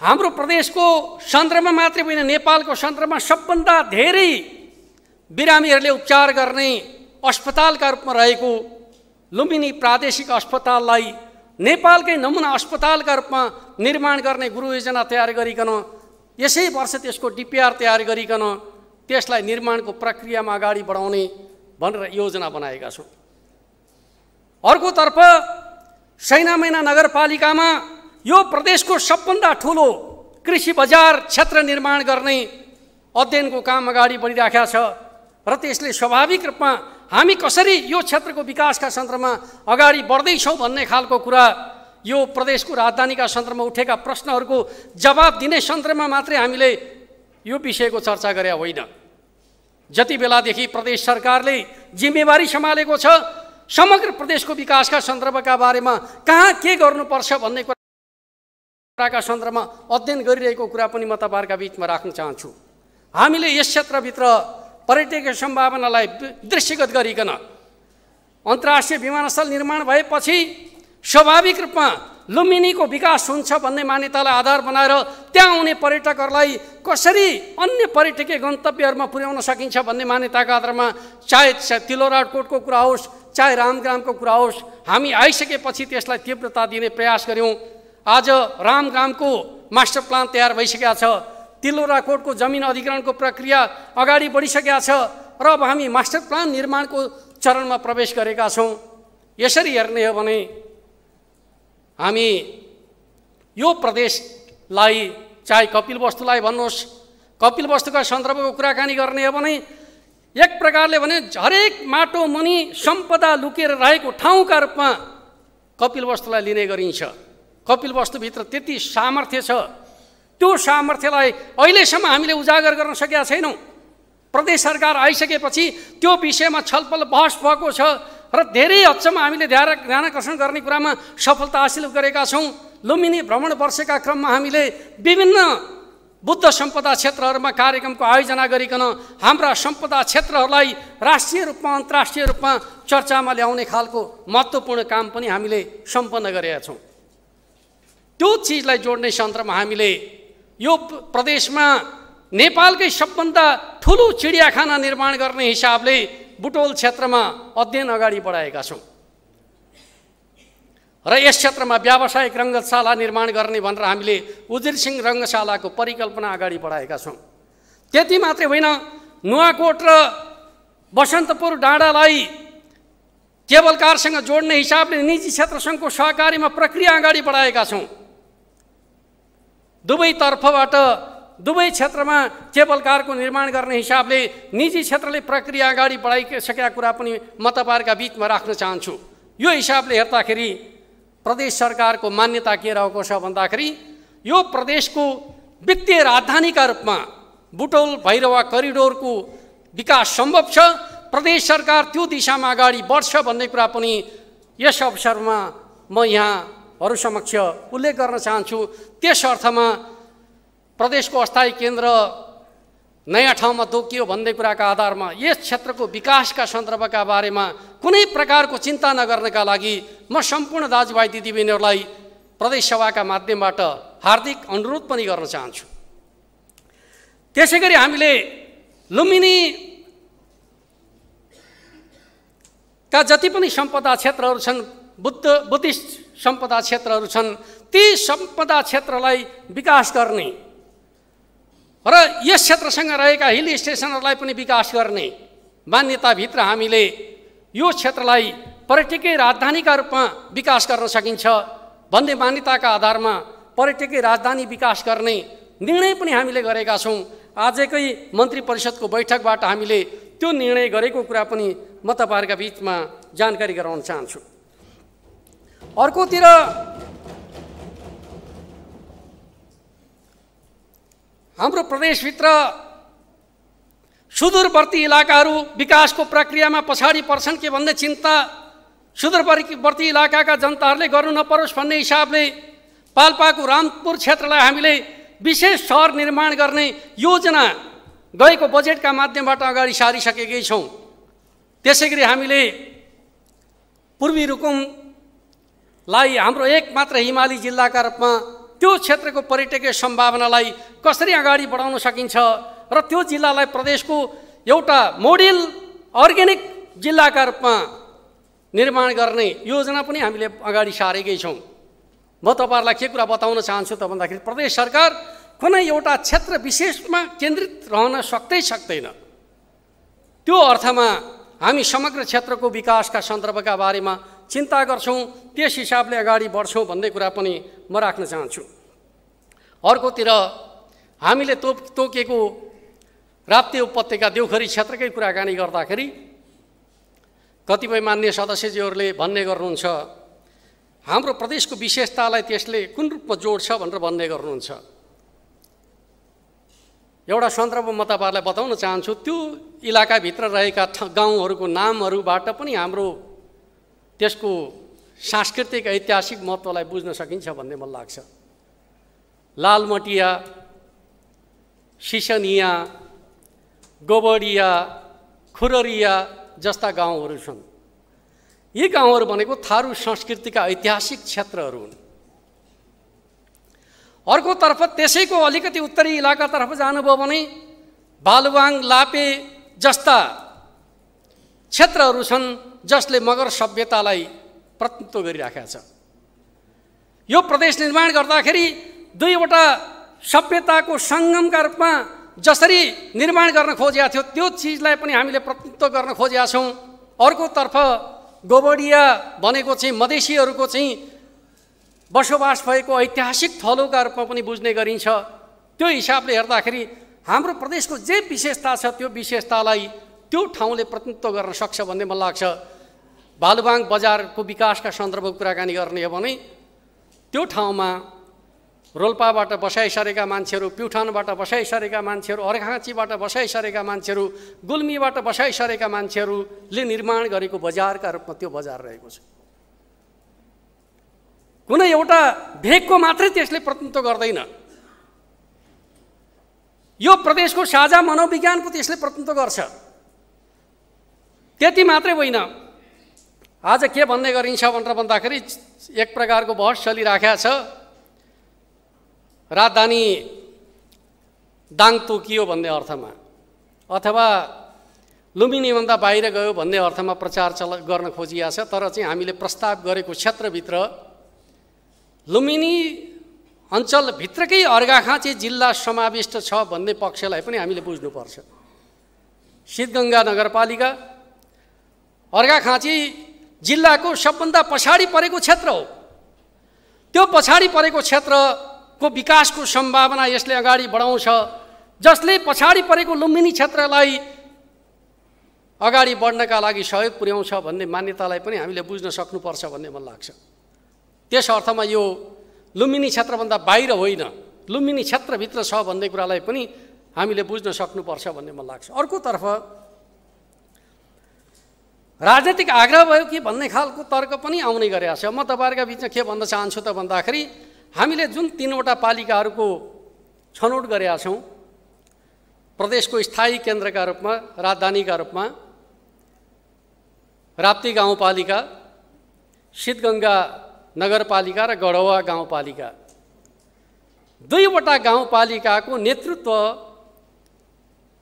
हाम्रो प्रदेशको सन्दर्भमा मात्रै होइन नेपालको सन्दर्भमा सबभन्दा धेरै बिरामीहरूले उपचार गर्ने अस्पतालका रूपमा रहेको लुम्बिनी प्रादेशिक अस्पताललाई नेपालकै नमुना अस्पतालका रूपमा निर्माण गर्ने गुरु योजना तयार गरिकन यसै वर्ष त्यसको डिपिआर तयार गरिकन त्यसलाई निर्माणको प्रक्रियामा अगाडि बढाउने भनेर योजना बनाएका छौँ। अर्कोतर्फ सैनामैना नगरपालिकामा यो प्रदेशको सबभन्दा ठुलो कृषि बजार क्षेत्र निर्माण गर्ने अध्ययनको काम अगाडि बढिरहेको छ र त्यसले स्वाभाविक रूपमा हामी कसरी यो क्षेत्रको विकासका सन्दर्भमा अगाडि बढ्दैछौँ भन्ने खालको कुरा यो प्रदेशको राजधानीका सन्दर्भमा उठेका प्रश्नहरूको जवाब दिने सन्दर्भमा मात्रै हामीले यो विषयको चर्चा गरे होइन। जति बेलादेखि प्रदेश सरकारले जिम्मेवारी सम्हालेको छ समग्र प्रदेशको विकासका सन्दर्भका बारेमा कहाँ के गर्नुपर्छ भन्ने कुराका सन्दर्भमा अध्ययन गरिरहेको कुरा पनि म तपाईँहरूका बिचमा राख्न चाहन्छु। हामीले यस क्षेत्रभित्र पर्यटकीय सम्भावनालाई दृश्यगत गरिकन अन्तर्राष्ट्रिय विमानस्थल निर्माण भएपछि स्वाभाविक रूपमा लुम्बिनीको विकास हुन्छ भन्ने मान्यतालाई आधार बनाएर त्यहाँ आउने पर्यटकहरूलाई कसरी अन्य पर्यटकीय गन्तव्यहरूमा पुर्याउन सकिन्छ भन्ने मान्यताका आधारमा चाहे तिलोराकोटको कुरा होस् चाहे रामग्रामको कुरा होस्, हामी आइसकेपछि त्यसलाई तीव्रता दिने प्रयास गऱ्यौँ। आज रामग्रामको मास्टर प्लान तयार भइसकेको छ, तिलोराकोटको जमिन अधिग्रहणको प्रक्रिया अगाडि बढिसकेको छ र अब हामी मास्टर प्लान निर्माणको चरणमा प्रवेश गरेका छौँ। यसरी हेर्ने हो भने हामी यो प्रदेशलाई चाहे कपिलवस्तुलाई भन्नुहोस्, कपिलवस्तुका सन्दर्भको कुराकानी गर्ने हो भने एक प्रकारले भने हरेक माटो मुनि सम्पदा लुकेर रहेको ठाउँका रूपमा कपिलवस्तुलाई लिने गरिन्छ। कपिलवस्तुभित्र त्यति सामर्थ्य छ, त्यो सामर्थ्यलाई अहिलेसम्म हामीले उजागर गर्न सकेका छैनौँ। प्रदेश सरकार आइसकेपछि त्यो विषयमा छलफल बहस भएको छ र धेरै हदसम्म हामीले ध्यानाकर्षण गर्ने कुरामा सफलता हासिल गरेका छौँ। लुम्बिनी भ्रमण वर्षका क्रममा हामीले विभिन्न बुद्ध सम्पदा क्षेत्रहरूमा कार्यक्रमको आयोजना गरिकन हाम्रा सम्पदा क्षेत्रहरूलाई राष्ट्रिय रूपमा अन्तर्राष्ट्रिय रूपमा चर्चामा ल्याउने खालको महत्त्वपूर्ण काम पनि हामीले सम्पन्न गरेका छौँ। त्यो चिजलाई जोड्ने सन्दर्भमा हामीले यो प्रदेशमा नेपालकै सबभन्दा ठुलो चिडियाखाना निर्माण गर्ने हिसाबले बुटोल क्षेत्रमा अध्ययन अगाडि बढाएका छौँ र यस क्षेत्रमा व्यावसायिक रङ्गशाला निर्माण गर्ने भनेर हामीले उजिर सिंह रङ्गशालाको परिकल्पना अगाडि बढाएका छौँ। त्यति मात्रै होइन, नुवाकोट र बसन्तपुर डाँडालाई केबल कारसँग जोड्ने हिसाबले निजी क्षेत्रसँगको सहकारीमा प्रक्रिया अगाडि बढाएका छौँ। दुवैतर्फबाट दुवै क्षेत्रमा केबल कारको निर्माण गर्ने हिसाबले निजी क्षेत्रले प्रक्रिया अगाडि बढाइसकेका कुरा पनि म तपाईँहरूका बिचमा राख्न चाहन्छु। यो हिसाबले हेर्दाखेरि प्रदेश सरकारको मान्यता के रहेको छ भन्दाखेरि यो प्रदेशको वित्तीय राजधानीका रूपमा बुटोल भैरवा करिडोरको विकास सम्भव छ। प्रदेश सरकार त्यो दिशामा अगाडि बढ्छ भन्ने कुरा पनि यस अवसरमा म यहाँहरू समक्ष उल्लेख गर्न चाहन्छु। त्यस अर्थमा प्रदेशको अस्थायी केन्द्र नयाँ ठाउँमा तोकियो भन्ने कुराका आधारमा यस क्षेत्रको विकासका सन्दर्भका बारेमा कुनै प्रकारको चिन्ता नगर्नका लागि म सम्पूर्ण दाजुभाइ दिदीबहिनीहरूलाई प्रदेश सभाका माध्यमबाट हार्दिक अनुरोध पनि गर्न चाहन्छु। त्यसै गरी हामीले लुम्बिनीका जति पनि सम्पदा क्षेत्रहरू छन्, बुद्धिस्ट सम्पदा क्षेत्रहरू छन्, ती सम्पदा क्षेत्रलाई विकास गर्ने र यस क्षेत्रसँग रहेका हिल स्टेसनहरूलाई पनि विकास गर्ने मान्यताभित्र हामीले यो क्षेत्रलाई पर्यटकीय राजधानीका रूपमा विकास गर्न सकिन्छ भन्ने मान्यताका आधारमा पर्यटकीय राजधानी विकास गर्ने निर्णय पनि हामीले गरेका छौँ। आजकै मन्त्री परिषदको बैठकबाट हामीले त्यो निर्णय गरेको कुरा पनि म तपाईँहरूका बिचमा जानकारी गराउन चाहन्छु। अर्कोतिर हाम्रो प्रदेशभित्र सुदूरवर्ती इलाकाहरू विकासको प्रक्रियामा पछाडि पर्छन् के भन्ने चिन्ता सुदूरवर्ती इलाकाका जनताहरूले गर्नु नपरोस् भन्ने हिसाबले पाल्पाको रामपुर क्षेत्रलाई हामीले विशेष सहर निर्माण गर्ने योजना गएको बजेटका माध्यमबाट अगाडि सारिसकेकै छौँ। त्यसै गरी हामीले पूर्वी रुकुमलाई हाम्रो एकमात्र हिमाली जिल्लाका रूपमा त्यो क्षेत्रको पर्यटकीय सम्भावनालाई कसरी अगाडि बढाउन सकिन्छ र त्यो जिल्लालाई प्रदेशको एउटा मोडेल अर्ग्यानिक जिल्लाका रूपमा निर्माण गर्ने योजना पनि हामीले अगाडि सारेकै छौँ। म तपाईँहरूलाई के कुरा बताउन चाहन्छु त भन्दाखेरि प्रदेश सरकार कुनै एउटा क्षेत्र विशेषमा केन्द्रित रहन सक्दैन। त्यो अर्थमा हामी समग्र क्षेत्रको विकासका सन्दर्भका बारेमा चिन्ता गर्छौँ, त्यस हिसाबले अगाडि बढ्छौँ भन्ने कुरा पनि म राख्न चाहन्छु। अर्कोतिर हामीले तोकेको राप्ती उपत्यका देउखरी क्षेत्रकै कुराकानी गर्दाखेरि कतिपय मान्य सदस्यज्यूहरूले भन्ने गर्नुहुन्छ हाम्रो प्रदेशको विशेषतालाई त्यसले कुन रूपमा जोड्छ भनेर भन्ने गर्नुहुन्छ। एउटा सन्दर्भ म तपाईँहरूलाई बताउन चाहन्छु। त्यो इलाकाभित्र रहेका गाउँहरूको नामहरूबाट पनि हाम्रो त्यसको सांस्कृतिक ऐतिहासिक महत्त्वलाई बुझ्न सकिन्छ भन्ने मलाई लाग्छ। लालमटिया, सिसनिया, गोबडिया, खुररिया जस्ता गाउँहरू छन्। यी गाउँहरू भनेको थारू संस्कृतिका ऐतिहासिक क्षेत्रहरू हुन्। अर्कोतर्फ त्यसैको अलिकति उत्तरी इलाकातर्फ जानुभयो भने बालुवाङ, लापे जस्ता क्षेत्रहरू छन् जसले मगर सभ्यतालाई प्रतिनिधित्व गरिराखेका छ। यो प्रदेश निर्माण गर्दाखेरि दुईवटा सभ्यताको सङ्गमका रूपमा जसरी निर्माण गर्न खोजेका थियो त्यो चिजलाई पनि हामीले प्रतिनिधित्व गर्न खोजेका छौँ। अर्कोतर्फ गोबडिया भनेको चाहिँ मधेसीहरूको चाहिँ बसोबास भएको ऐतिहासिक थलोका रूपमा पनि बुझ्ने गरिन्छ। त्यो हिसाबले हेर्दाखेरि हाम्रो प्रदेशको जे विशेषता छ त्यो विशेषतालाई त्यो ठाउँले प्रतिनिधित्व गर्न सक्छ भन्ने मलाई लाग्छ। बालुवाङ बजारको विकासका सन्दर्भको कुराकानी गर्ने हो भने त्यो ठाउँमा रोल्पाबाट बसाइसकेका मान्छेहरू, प्युठानबाट बसाइसकेका मान्छेहरू, अर्घाखाँचीबाट बसाइसकेका मान्छेहरू, गुल्मीबाट बसाइसकेका मान्छेहरूले निर्माण गरेको बजारका रूपमा त्यो बजार रहेको छ। कुनै एउटा भेगको मात्रै त्यसले प्रतिनिधित्व गर्दैन। यो प्रदेशको साझा मनोविज्ञानको त्यसले प्रतिनिधित्व गर्छ। त्यति मात्रै होइन, आज के भन्ने गरिन्छ भनेर भन्दाखेरि एक प्रकारको बहस चलिराखेको छ। राजधानी दाङ तोकियो भन्ने अर्थमा अथवा लुम्बिनीभन्दा बाहिर गयो भन्ने अर्थमा प्रचार गर्न खोजिएको छ। तर चाहिँ हामीले प्रस्ताव गरेको क्षेत्रभित्र लुम्बिनी अञ्चलभित्रकै अर्घाखाँची जिल्ला समाविष्ट छ भन्ने पक्षलाई पनि हामीले बुझ्नुपर्छ। सिद्धगङ्गा नगरपालिका अर्घाखाँची जिल्लाको सबभन्दा पछाडि परेको क्षेत्र हो। त्यो पछाडि परेको क्षेत्रको विकासको सम्भावना यसले अगाडि बढाउँछ, जसले पछाडि परेको लुम्बिनी क्षेत्रलाई अगाडि बढ्नका लागि सहयोग पुर्याउँछ भन्ने मान्यतालाई पनि हामीले बुझ्न सक्नुपर्छ भन्ने मलाई लाग्छ। त्यस अर्थमा यो लुम्बिनी क्षेत्रभन्दा बाहिर होइन, लुम्बिनी क्षेत्रभित्र छ भन्ने कुरालाई पनि हामीले बुझ्न सक्नुपर्छ भन्ने मलाई लाग्छ। अर्कोतर्फ राजनीतिक आग्रह भयो कि भन्ने खालको तर्क पनि आउने गरेको छ। म तपाईँहरूका बिचमा के भन्न चाहन्छु त भन्दाखेरि हामीले जुन 3वटा पालिकाहरूको छनौट गरेका छौँ प्रदेशको स्थायी केन्द्रका रूपमा, राजधानीका रूपमा, राप्ती गाउँपालिका, सिद्धगङ्गा नगरपालिका र गढवा गाउँपालिका, दुईवटा गाउँपालिकाको नेतृत्व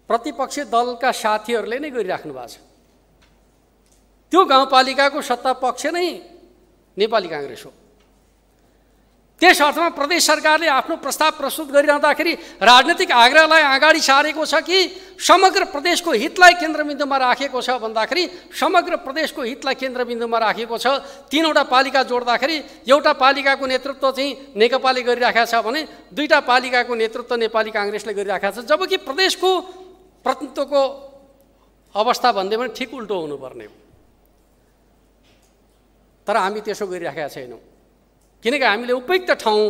प्रतिपक्षी दलका साथीहरूले नै गरिराख्नु भएको छ। त्यो गाउँपालिकाको सत्ता पक्ष नै नेपाली काङ्ग्रेस हो। त्यस अर्थमा प्रदेश सरकारले आफ्नो प्रस्ताव प्रस्तुत गरिरहँदाखेरि राजनीतिक आग्रहलाई अगाडि सारेको छ कि समग्र प्रदेशको हितलाई केन्द्रबिन्दुमा राखेको छ भन्दाखेरि समग्र प्रदेशको हितलाई केन्द्रबिन्दुमा राखेको छ। 3वटा पालिका जोड्दाखेरि एउटा पालिकाको नेतृत्व चाहिँ नेकपाले गरिराखेको छ भने 2टा पालिकाको नेतृत्व नेपाली काङ्ग्रेसले गरिराखेको छ। जबकि प्रदेशको प्रतिनिधित्वको अवस्था भन्दै पनि ठिक उल्टो हुनुपर्ने हो। तर हामी त्यसो गरिराखेका छैनौँ, किनकि हामीले उपयुक्त ठाउँ,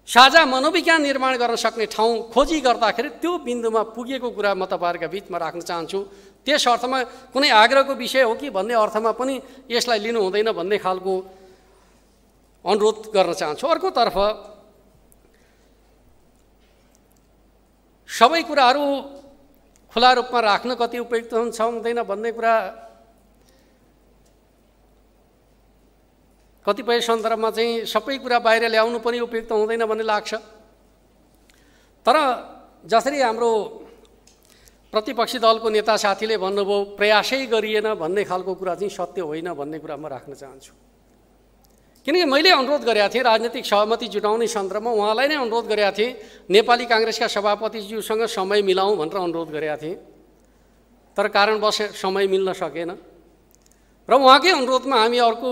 साझा मनोविज्ञान निर्माण गर्न सक्ने ठाउँ खोजी गर्दाखेरि त्यो बिन्दुमा पुगेको कुरा म तपाईँहरूका बिचमा राख्न चाहन्छु। त्यस अर्थमा कुनै आग्रहको विषय हो कि भन्ने अर्थमा पनि यसलाई लिनु हुँदैन भन्ने खालको अनुरोध गर्न चाहन्छु। अर्कोतर्फ सबै कुराहरू खुला रूपमा राख्न कति उपयुक्त हुन्छ हुँदैन भन्ने कुरा कतिपय सन्दर्भमा चाहिँ सबै कुरा बाहिर ल्याउनु पनि उपयुक्त हुँदैन भन्ने लाग्छ। तर जसरी हाम्रो प्रतिपक्षी दलको नेता साथीले भन्नुभयो प्रयासै गरिएन भन्ने खालको कुरा चाहिँ सत्य होइन भन्ने कुरा म राख्न चाहन्छु। किनकि मैले अनुरोध गरेका थिएँ राजनीतिक सहमति जुटाउने सन्दर्भमा, उहाँलाई नै अनुरोध गरेका थिएँ, नेपाली काङ्ग्रेसका सभापतिज्यूसँग समय मिलाउँ भनेर अनुरोध गरेका थिएँ। तर कारणवश समय मिल्न सकेन र उहाँकै अनुरोधमा हामी अर्को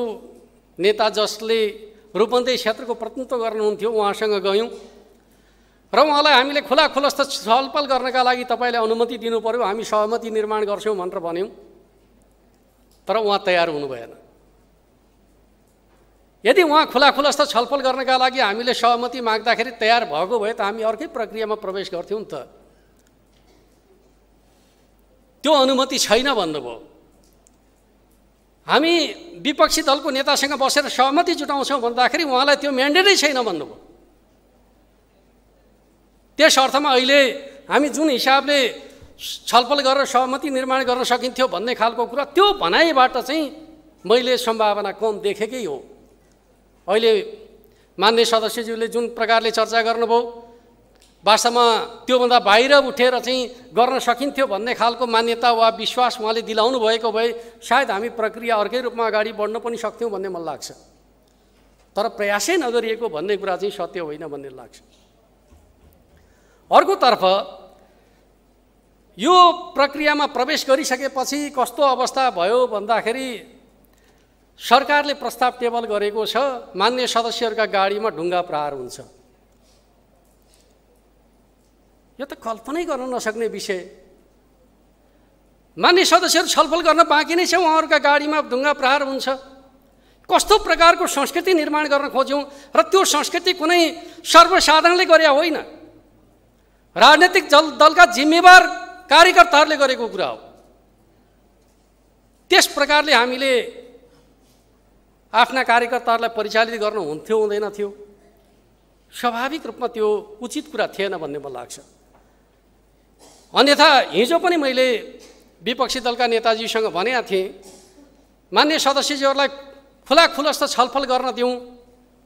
नेता जसले रूपन्देही क्षेत्रको प्रतिनिधित्व गर्नुहुन्थ्यो उहाँसँग गयौँ र उहाँलाई हामीले खुला खुलस्त छलफल गर्नका लागि तपाईँले अनुमति दिनु पर्यो, हामी सहमति निर्माण गर्छौँ भनेर भन्यौँ। तर उहाँ तयार हुनु भएन। यदि उहाँ खुला खुलस्त छलफल गर्नका लागि हामीले सहमति माग्दाखेरि तयार भएको भए त हामी अर्कै प्रक्रियामा प्रवेश गर्थ्यौँ नि त। त्यो अनुमति छैन भन्नुभयो। हामी विपक्षी दलको नेतासँग बसेर सहमति जुटाउँछौँ भन्दाखेरि उहाँलाई त्यो म्यान्डेटै छैन भन्नुभयो। त्यस अर्थमा अहिले हामी जुन हिसाबले छलफल गरेर सहमति निर्माण गर्न सकिन्थ्यो भन्ने खालको कुरा, त्यो भनाइबाट चाहिँ मैले सम्भावना कम देखेकै हो। अहिले मान्य सदस्यज्यूले जुन प्रकारले चर्चा गर्नुभयो, वास्तवमा त्योभन्दा बाहिर उठेर चाहिँ गर्न सकिन्थ्यो भन्ने खालको मान्यता वा विश्वास उहाँले दिलाउनु भएको भए सायद हामी प्रक्रिया अर्कै रूपमा अगाडि बढ्न पनि सक्थ्यौँ भन्ने मलाई लाग्छ। तर प्रयासै नगरिएको भन्ने कुरा चाहिँ सत्य होइन भन्ने लाग्छ। अर्कोतर्फ यो प्रक्रियामा प्रवेश गरिसकेपछि कस्तो अवस्था भयो भन्दाखेरि सरकारले प्रस्ताव टेबल गरेको छ, मान्य सदस्यहरूका गाडीमा ढुङ्गा प्रहार हुन्छ। यो त कल्पनै गर्न नसक्ने विषय। मान्य सदस्यहरू छलफल गर्न बाँकी नै छ, उहाँहरूका गाडीमा ढुङ्गा प्रहार हुन्छ। कस्तो प्रकारको संस्कृति निर्माण गर्न खोज्यौँ र त्यो संस्कृति कुनै सर्वसाधारणले गरे होइन, राजनीतिक दलका जिम्मेवार कार्यकर्ताहरूले गरेको कुरा हो। त्यस प्रकारले हामीले आफ्ना कार्यकर्ताहरूलाई परिचालित गर्न हुन्थ्यो हुँदैन थियो? स्वाभाविक रूपमा त्यो उचित कुरा थिएन भन्ने मलाई लाग्छ। अन्यथा हिजो पनि मैले विपक्षी दलका नेताजीसँग भनेका थिएँ, मान्य सदस्यज्यूहरूलाई खुलाखुलस्त छलफल गर्न दिउँ,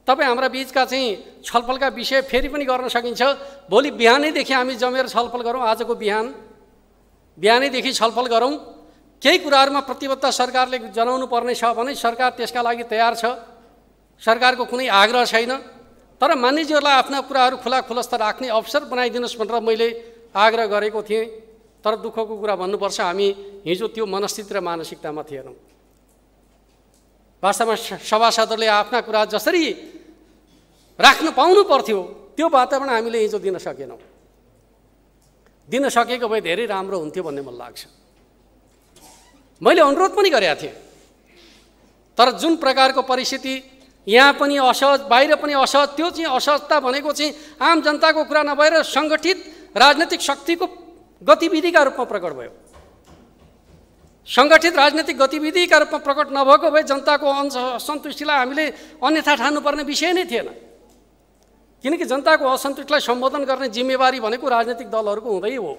तपाईँ हाम्रा बिचका चाहिँ छलफलका विषय फेरि पनि गर्न सकिन्छ। भोलि बिहानैदेखि हामी जमेर छलफल गरौँ, आजको बिहानैदेखि छलफल गरौँ। केही कुराहरूमा प्रतिबद्धता सरकारले जनाउनु पर्ने छ भने सरकार त्यसका लागि तयार छ, सरकारको कुनै आग्रह छैन। तर मान्यज्यूहरूलाई आफ्ना कुराहरू खुलाखुलस्त राख्ने अवसर बनाइदिनुहोस् भनेर मैले आग्रह गरेको थिएँ। तर दुःखको कुरा भन्नुपर्छ, हामी हिजो त्यो मनस्थिति र मानसिकतामा थिएनौँ। वास्तवमा सभासदहरूले आफ्ना कुरा जसरी राख्न पाउनु पर्थ्यो त्यो वातावरण हामीले हिजो दिन सकेनौँ। दिन सकेको भए धेरै राम्रो हुन्थ्यो भन्ने मलाई लाग्छ। मैले अनुरोध पनि गरेका थिएँ, तर जुन प्रकारको परिस्थिति यहाँ पनि असहज, बाहिर पनि असहज, त्यो चाहिँ असहजता भनेको चाहिँ आम जनताको कुरा नभएर सङ्गठित राजनीतिक शक्तिको गतिविधिका रूपमा प्रकट भयो। सङ्गठित राजनीतिक गतिविधिका रूपमा प्रकट नभएको भए जनताको असन्तुष्टिलाई हामीले अन्यथा ठान्नुपर्ने विषय नै थिएन। किनकि जनताको असन्तुष्टिलाई सम्बोधन गर्ने जिम्मेवारी भनेको राजनीतिक दलहरूको हुँदै हो।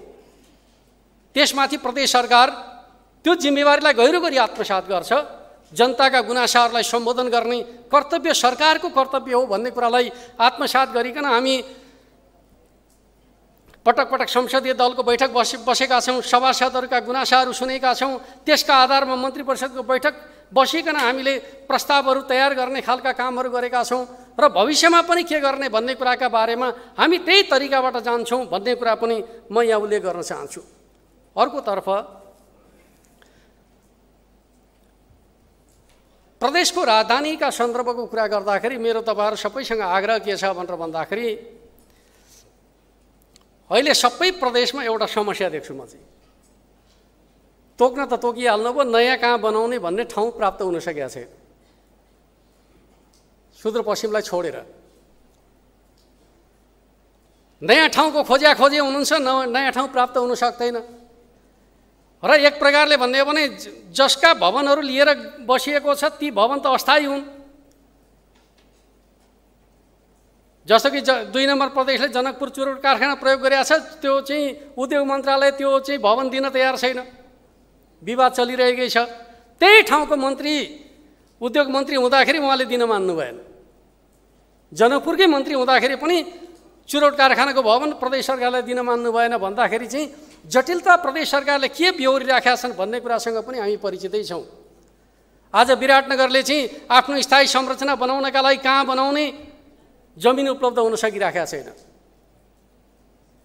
त्यसमाथि प्रदेश सरकार त्यो जिम्मेवारीलाई गहिरो गरी आत्मसात गर्छ। जनताका गुनासाहरूलाई सम्बोधन गर्ने कर्तव्य सरकारको कर्तव्य हो भन्ने कुरालाई आत्मसात गरिकन हामी पटक पटक संसदीय दलको बैठक बसेका छौँ, सभासदहरूका गुनासाहरू सुनेका छौँ। त्यसका आधारमा मन्त्री परिषदको बैठक बसिकन हामीले प्रस्तावहरू तयार गर्ने खालका कामहरू गरेका छौँ र भविष्यमा पनि के गर्ने भन्ने कुराका बारेमा हामी त्यही तरिकाबाट जान्छौँ भन्ने कुरा पनि म यहाँ उल्लेख गर्न चाहन्छु। अर्कोतर्फ प्रदेशको राजधानीका सन्दर्भको कुरा गर्दाखेरि मेरो तपाईँहरू सबैसँग आग्रह के छ भनेर भन्दाखेरि अहिले सबै प्रदेशमा एउटा समस्या देख्छु म चाहिँ। तोक्न त तोकिहाल्नु भयो, नयाँ कहाँ बनाउने भन्ने ठाउँ प्राप्त हुन सकेको छैन सुदूरपश्चिमलाई छोडेर। नयाँ ठाउँको खोजी हुनुहुन्छ, नयाँ ठाउँ प्राप्त हुन सक्दैन। र एक प्रकारले भन्ने हो भने जसका भवनहरू लिएर बसिएको छ ती भवन त अस्थायी हुन्। जस्तो कि 2 नम्बर प्रदेशले जनकपुर चुरोट कारखाना प्रयोग गरेको छ, त्यो चाहिँ उद्योग मन्त्रालय त्यो चाहिँ भवन दिन तयार छैन, विवाद चलिरहेकै छ। त्यही ठाउँको मन्त्री उद्योग मन्त्री हुँदाखेरि उहाँले दिन मान्नु भएन। जनकपुरकै मन्त्री हुँदाखेरि पनि चुरोट कारखानाको भवन प्रदेश सरकारलाई दिन मान्नु भएन भन्दाखेरि चाहिँ जटिलता प्रदेश सरकारले के बेहोरिराखेका छन् भन्ने कुरासँग पनि हामी परिचितै छौँ। आज विराटनगरले चाहिँ आफ्नो स्थायी संरचना बनाउनका लागि कहाँ बनाउने जमिन उपलब्ध हुन सकिराखेका छैन।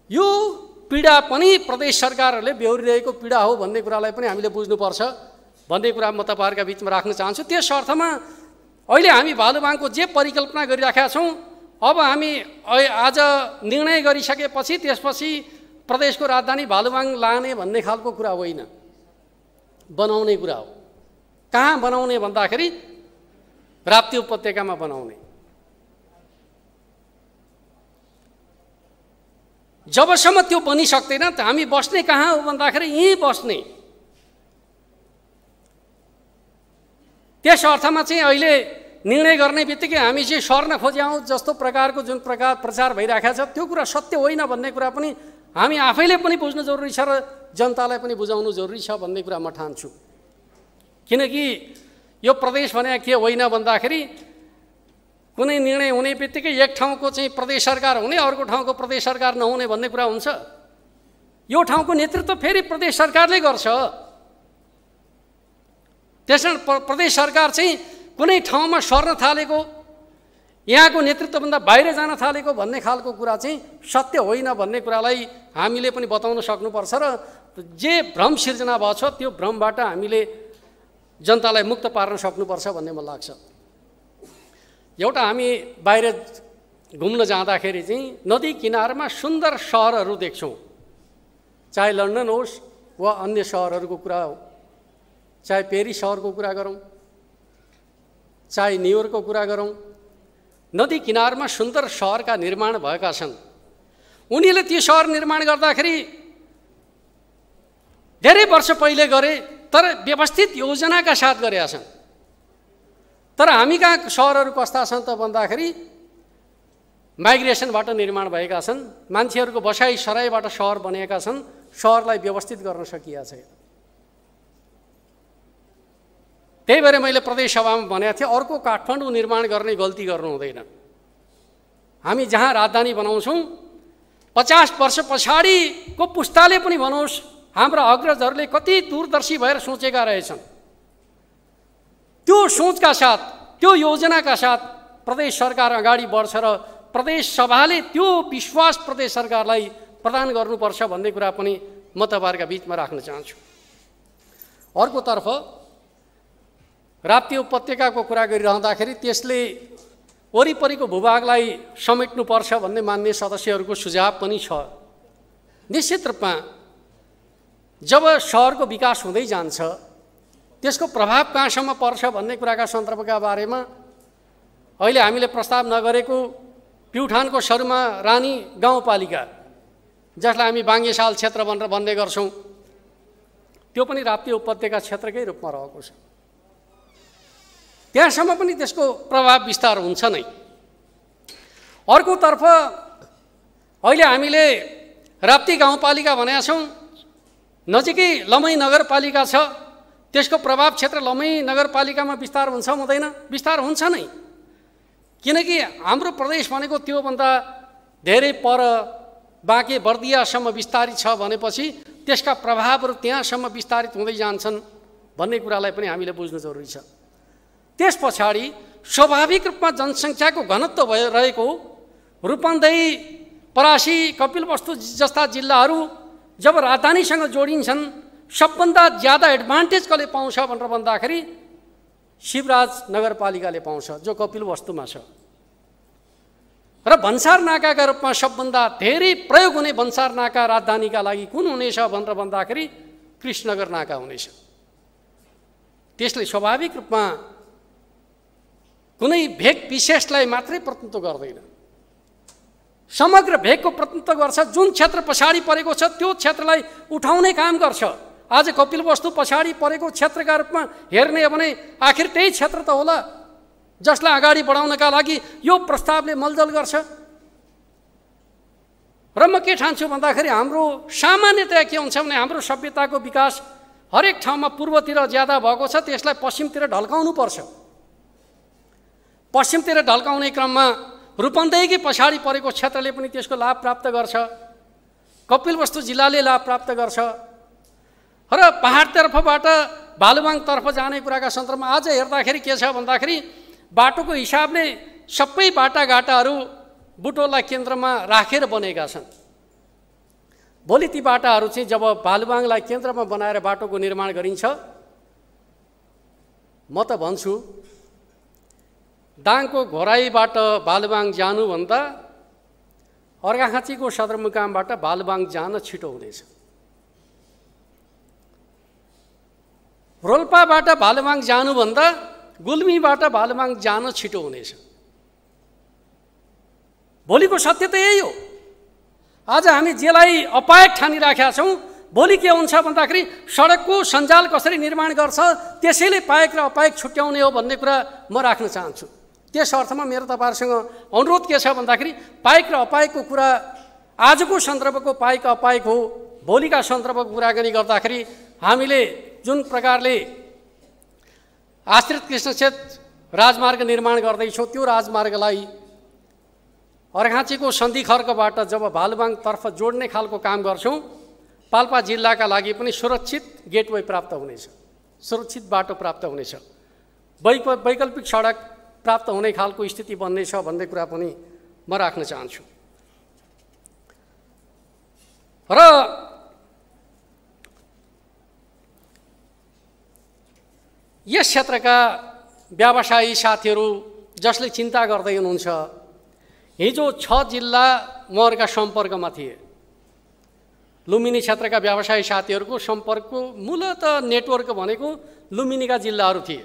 यो पीडा पनि प्रदेश सरकारहरूले बेहोरिरहेको पीडा हो भन्ने कुरालाई पनि हामीले बुझ्नुपर्छ भन्ने कुरा म तपाईँहरूका बिचमा राख्न चाहन्छु। त्यस अर्थमा अहिले हामी भालुबाङको जे परिकल्पना गरिराखेका छौँ, अब हामी आज निर्णय गरिसकेपछि त्यसपछि प्रदेशको राजधानी भालुबाङ लाने भन्ने खालको कुरा होइन, बनाउने कुरा हो। कहाँ बनाउने भन्दाखेरि राप्ती उपत्यकामा बनाउने। जबसम्म त्यो बनिसक्दैन त हामी बस्ने कहाँ हो भन्दाखेरि यहीँ बस्ने। त्यस अर्थमा चाहिँ अहिले निर्णय गर्ने बित्तिकै हामी चाहिँ सर्न खोज्यौँ जस्तो प्रकारको जुन प्रचार भइरहेको छ त्यो कुरा सत्य होइन भन्ने कुरा पनि हामी आफैले पनि बुझ्नु जरुरी छ र जनतालाई पनि बुझाउनु जरुरी छ भन्ने कुरा म ठान्छु। किनकि यो प्रदेश भने के होइन भन्दाखेरि कुनै निर्णय हुने बित्तिकै एक ठाउँको चाहिँ प्रदेश सरकार हुने, अर्को ठाउँको प्रदेश सरकार नहुने भन्ने कुरा हुन्छ। यो ठाउँको नेतृत्व फेरि प्रदेश सरकारले गर्छ। त्यसैले प्रदेश सरकार चाहिँ कुनै ठाउँमा सर्न थालेको, यहाँको नेतृत्वभन्दा बाहिर जान थालेको भन्ने खालको कुरा चाहिँ सत्य होइन भन्ने कुरालाई हामीले पनि बताउन सक्नुपर्छ र जे भ्रम सिर्जना भएको छ त्यो भ्रमबाट हामीले जनतालाई मुक्त पार्न सक्नुपर्छ भन्ने मलाई लाग्छ। एउटा हामी बाहिर घुम्न जाँदाखेरि चाहिँ नदी किनारमा सुन्दर सहरहरू देख्छौँ, चाहे लन्डन होस् वा अन्य सहरहरूको कुरा हो, चाहे पेरिस सहरको कुरा गरौँ, चाहे न्युयोर्कको कुरा गरौँ, नदी किनारमा सुन्दर सहरका निर्माण भएका छन्। उनीहरूले ती सहर निर्माण गर्दाखेरि धेरै वर्ष पहिले गरे, तर व्यवस्थित योजनाका साथ गरेका छन्। तर हामी कहाँ सहरहरू कस्ता छन् त भन्दाखेरि माइग्रेसनबाट निर्माण भएका छन्, मान्छेहरूको बसाइ सराईबाट सहर बनेका छन्, सहरलाई व्यवस्थित गर्न सकिएको छैन। त्यही भएर मैले प्रदेश सभामा भनेको थिएँ, अर्को काठमाडौँ निर्माण गर्ने गल्ती गर्नु हुँदैन। हामी जहाँ राजधानी बनाउँछौँ 50 वर्ष पछाडिको पुस्ताले पनि भनोस् हाम्रा अग्रजहरूले कति दूरदर्शी भएर सोचेका रहेछन्। त्यो सोचका साथ, त्यो योजनाका साथ प्रदेश सरकार अगाडि बढ्छ र प्रदेश सभाले त्यो विश्वास प्रदेश सरकारलाई प्रदान गर्नुपर्छ भन्ने कुरा पनि म तपाईँहरूका बिचमा राख्न चाहन्छु। अर्कोतर्फ राप्ती उपत्यकाको कुरा गरिरहँदाखेरि त्यसले वरिपरिको भूभागलाई समेट्नुपर्छ भन्ने मान्य सदस्यहरूको सुझाव पनि छ। निश्चित रूपमा जब सहरको विकास हुँदै जान्छ त्यसको प्रभाव कहाँसम्म पर्छ भन्ने कुराका सन्दर्भका बारेमा अहिले हामीले प्रस्ताव नगरेको प्युठानको सरुमा रानी गाउँपालिका, जसलाई हामी बाङ्गेसाल क्षेत्र भनेर भन्ने गर्छौँ, त्यो पनि राप्ती उपत्यका क्षेत्रकै रूपमा रहेको छ। त्यहाँसम्म पनि त्यसको प्रभाव विस्तार हुन्छ नै। अर्कोतर्फ अहिले हामीले राप्ती गाउँपालिका भनेका छौँ, नजिकै लमही नगरपालिका छ, त्यसको प्रभाव क्षेत्र लमही नगरपालिकामा विस्तार हुन्छ हुँदैन? विस्तार हुन्छ नै। किनकि हाम्रो प्रदेश भनेको त्योभन्दा धेरै पर बाँके बर्दियासम्म विस्तारित छ भनेपछि त्यसका प्रभावहरू त्यहाँसम्म विस्तारित हुँदै जान्छन् भन्ने कुरालाई पनि हामीले बुझ्नु जरुरी छ। त्यस पछाडि स्वाभाविक रूपमा जनसङ्ख्याको घनत्व रहेको रूपन्देही, परासी, कपिलवस्तु जस्ता जिल्लाहरू जब राजधानीसँग जोडिन्छन् सबभन्दा ज्यादा एडभान्टेज कसले पाउँछ भनेर भन्दाखेरि शिवराज नगरपालिकाले पाउँछ, जो कपिलवस्तुमा छ। र भन्सार नाकाका रूपमा सबभन्दा धेरै प्रयोग हुने भन्सार नाका राजधानीका लागि कुन हुनेछ भनेर भन्दाखेरि कृष्णनगर नाका हुनेछ। त्यसले स्वाभाविक रूपमा कुनै भेग विशेषलाई मात्रै प्रतिनिधित्व गर्दैन, समग्र भेगको प्रतिनिधित्व गर्छ। जुन क्षेत्र पछाडि परेको छ त्यो क्षेत्रलाई उठाउने काम गर्छ। आज कपिलवस्तु पछाडि परेको क्षेत्रका रूपमा हेर्ने हो भने आखिर त्यही क्षेत्र त होला जसलाई अगाडि बढाउनका लागि यो प्रस्तावले मलजल गर्छ। र म के ठान्छु भन्दाखेरि हाम्रो सामान्यतया के हुन्छ भने हाम्रो सभ्यताको विकास हरेक ठाउँमा पूर्वतिर ज्यादा भएको छ, त्यसलाई पश्चिमतिर ढल्काउनु पर्छ। पश्चिमतिर ढल्काउने क्रममा रूपन्देहीकै पछाडि परेको क्षेत्रले पनि त्यसको लाभ प्राप्त गर्छ, कपिलवस्तु जिल्लाले लाभ प्राप्त गर्छ। र पहाडतर्फबाट भालुवाङतर्फ जाने कुराका सन्दर्भमा आज हेर्दाखेरि के छ भन्दाखेरि बाटोको हिसाबले सबै बाटाघाटाहरू बुटोललाई केन्द्रमा राखेर बनेका छन्। भोलि ती बाटाहरू चाहिँ जब भालुवाङलाई केन्द्रमा बनाएर बाटोको निर्माण गरिन्छ, म त भन्छु दाङको घोराईबाट भालुवाङ जानुभन्दा अर्घाखाँचीको सदरमुकामबाट भालुवाङ जान छिटो हुनेछ। रोल्पाबाट भालुवाङ जानुभन्दा गुल्मीबाट भालुवाङ जान छिटो हुनेछ। भोलिको सत्य त यही हो। आज हामी जेलाई अपायक ठानिराखेका छौँ, भोलि के हुन्छ भन्दाखेरि सडकको सञ्जाल कसरी निर्माण गर्छ त्यसैले पायक र अपायक छुट्याउने हो भन्ने कुरा म राख्न चाहन्छु। त्यस अर्थमा मेरो तपाईँहरूसँग अनुरोध के छ भन्दाखेरि पायक र अपायकको कुरा आजको सन्दर्भको पाइक अपाइक हो, भोलिका सन्दर्भको कुराकानी गर्दाखेरि हामीले जुन प्रकारले आश्रित कृष्णक्षेत्र राजमार्ग निर्माण गर्दैछौँ त्यो राजमार्गलाई अर्घाँचीको सन्धिखर्कबाट जब भालुबाङतर्फ जोड्ने खालको काम गर्छौँ, पाल्पा जिल्लाका लागि पनि सुरक्षित गेटवे प्राप्त हुनेछ, सुरक्षित बाटो प्राप्त हुनेछ, वैकल्पिक सडक प्राप्त हुने खालको स्थिति बन्नेछ भन्ने कुरा पनि म राख्न चाहन्छु। र यस क्षेत्रका व्यवसायी साथीहरू जसले चिन्ता गर्दै हुनुहुन्छ, हिजो 6 जिल्ला उहाँहरूका सम्पर्कमा थिए। लुम्बिनी क्षेत्रका व्यवसायी साथीहरूको सम्पर्कको मूलत नेटवर्क भनेको लुम्बिनीका जिल्लाहरू थिए।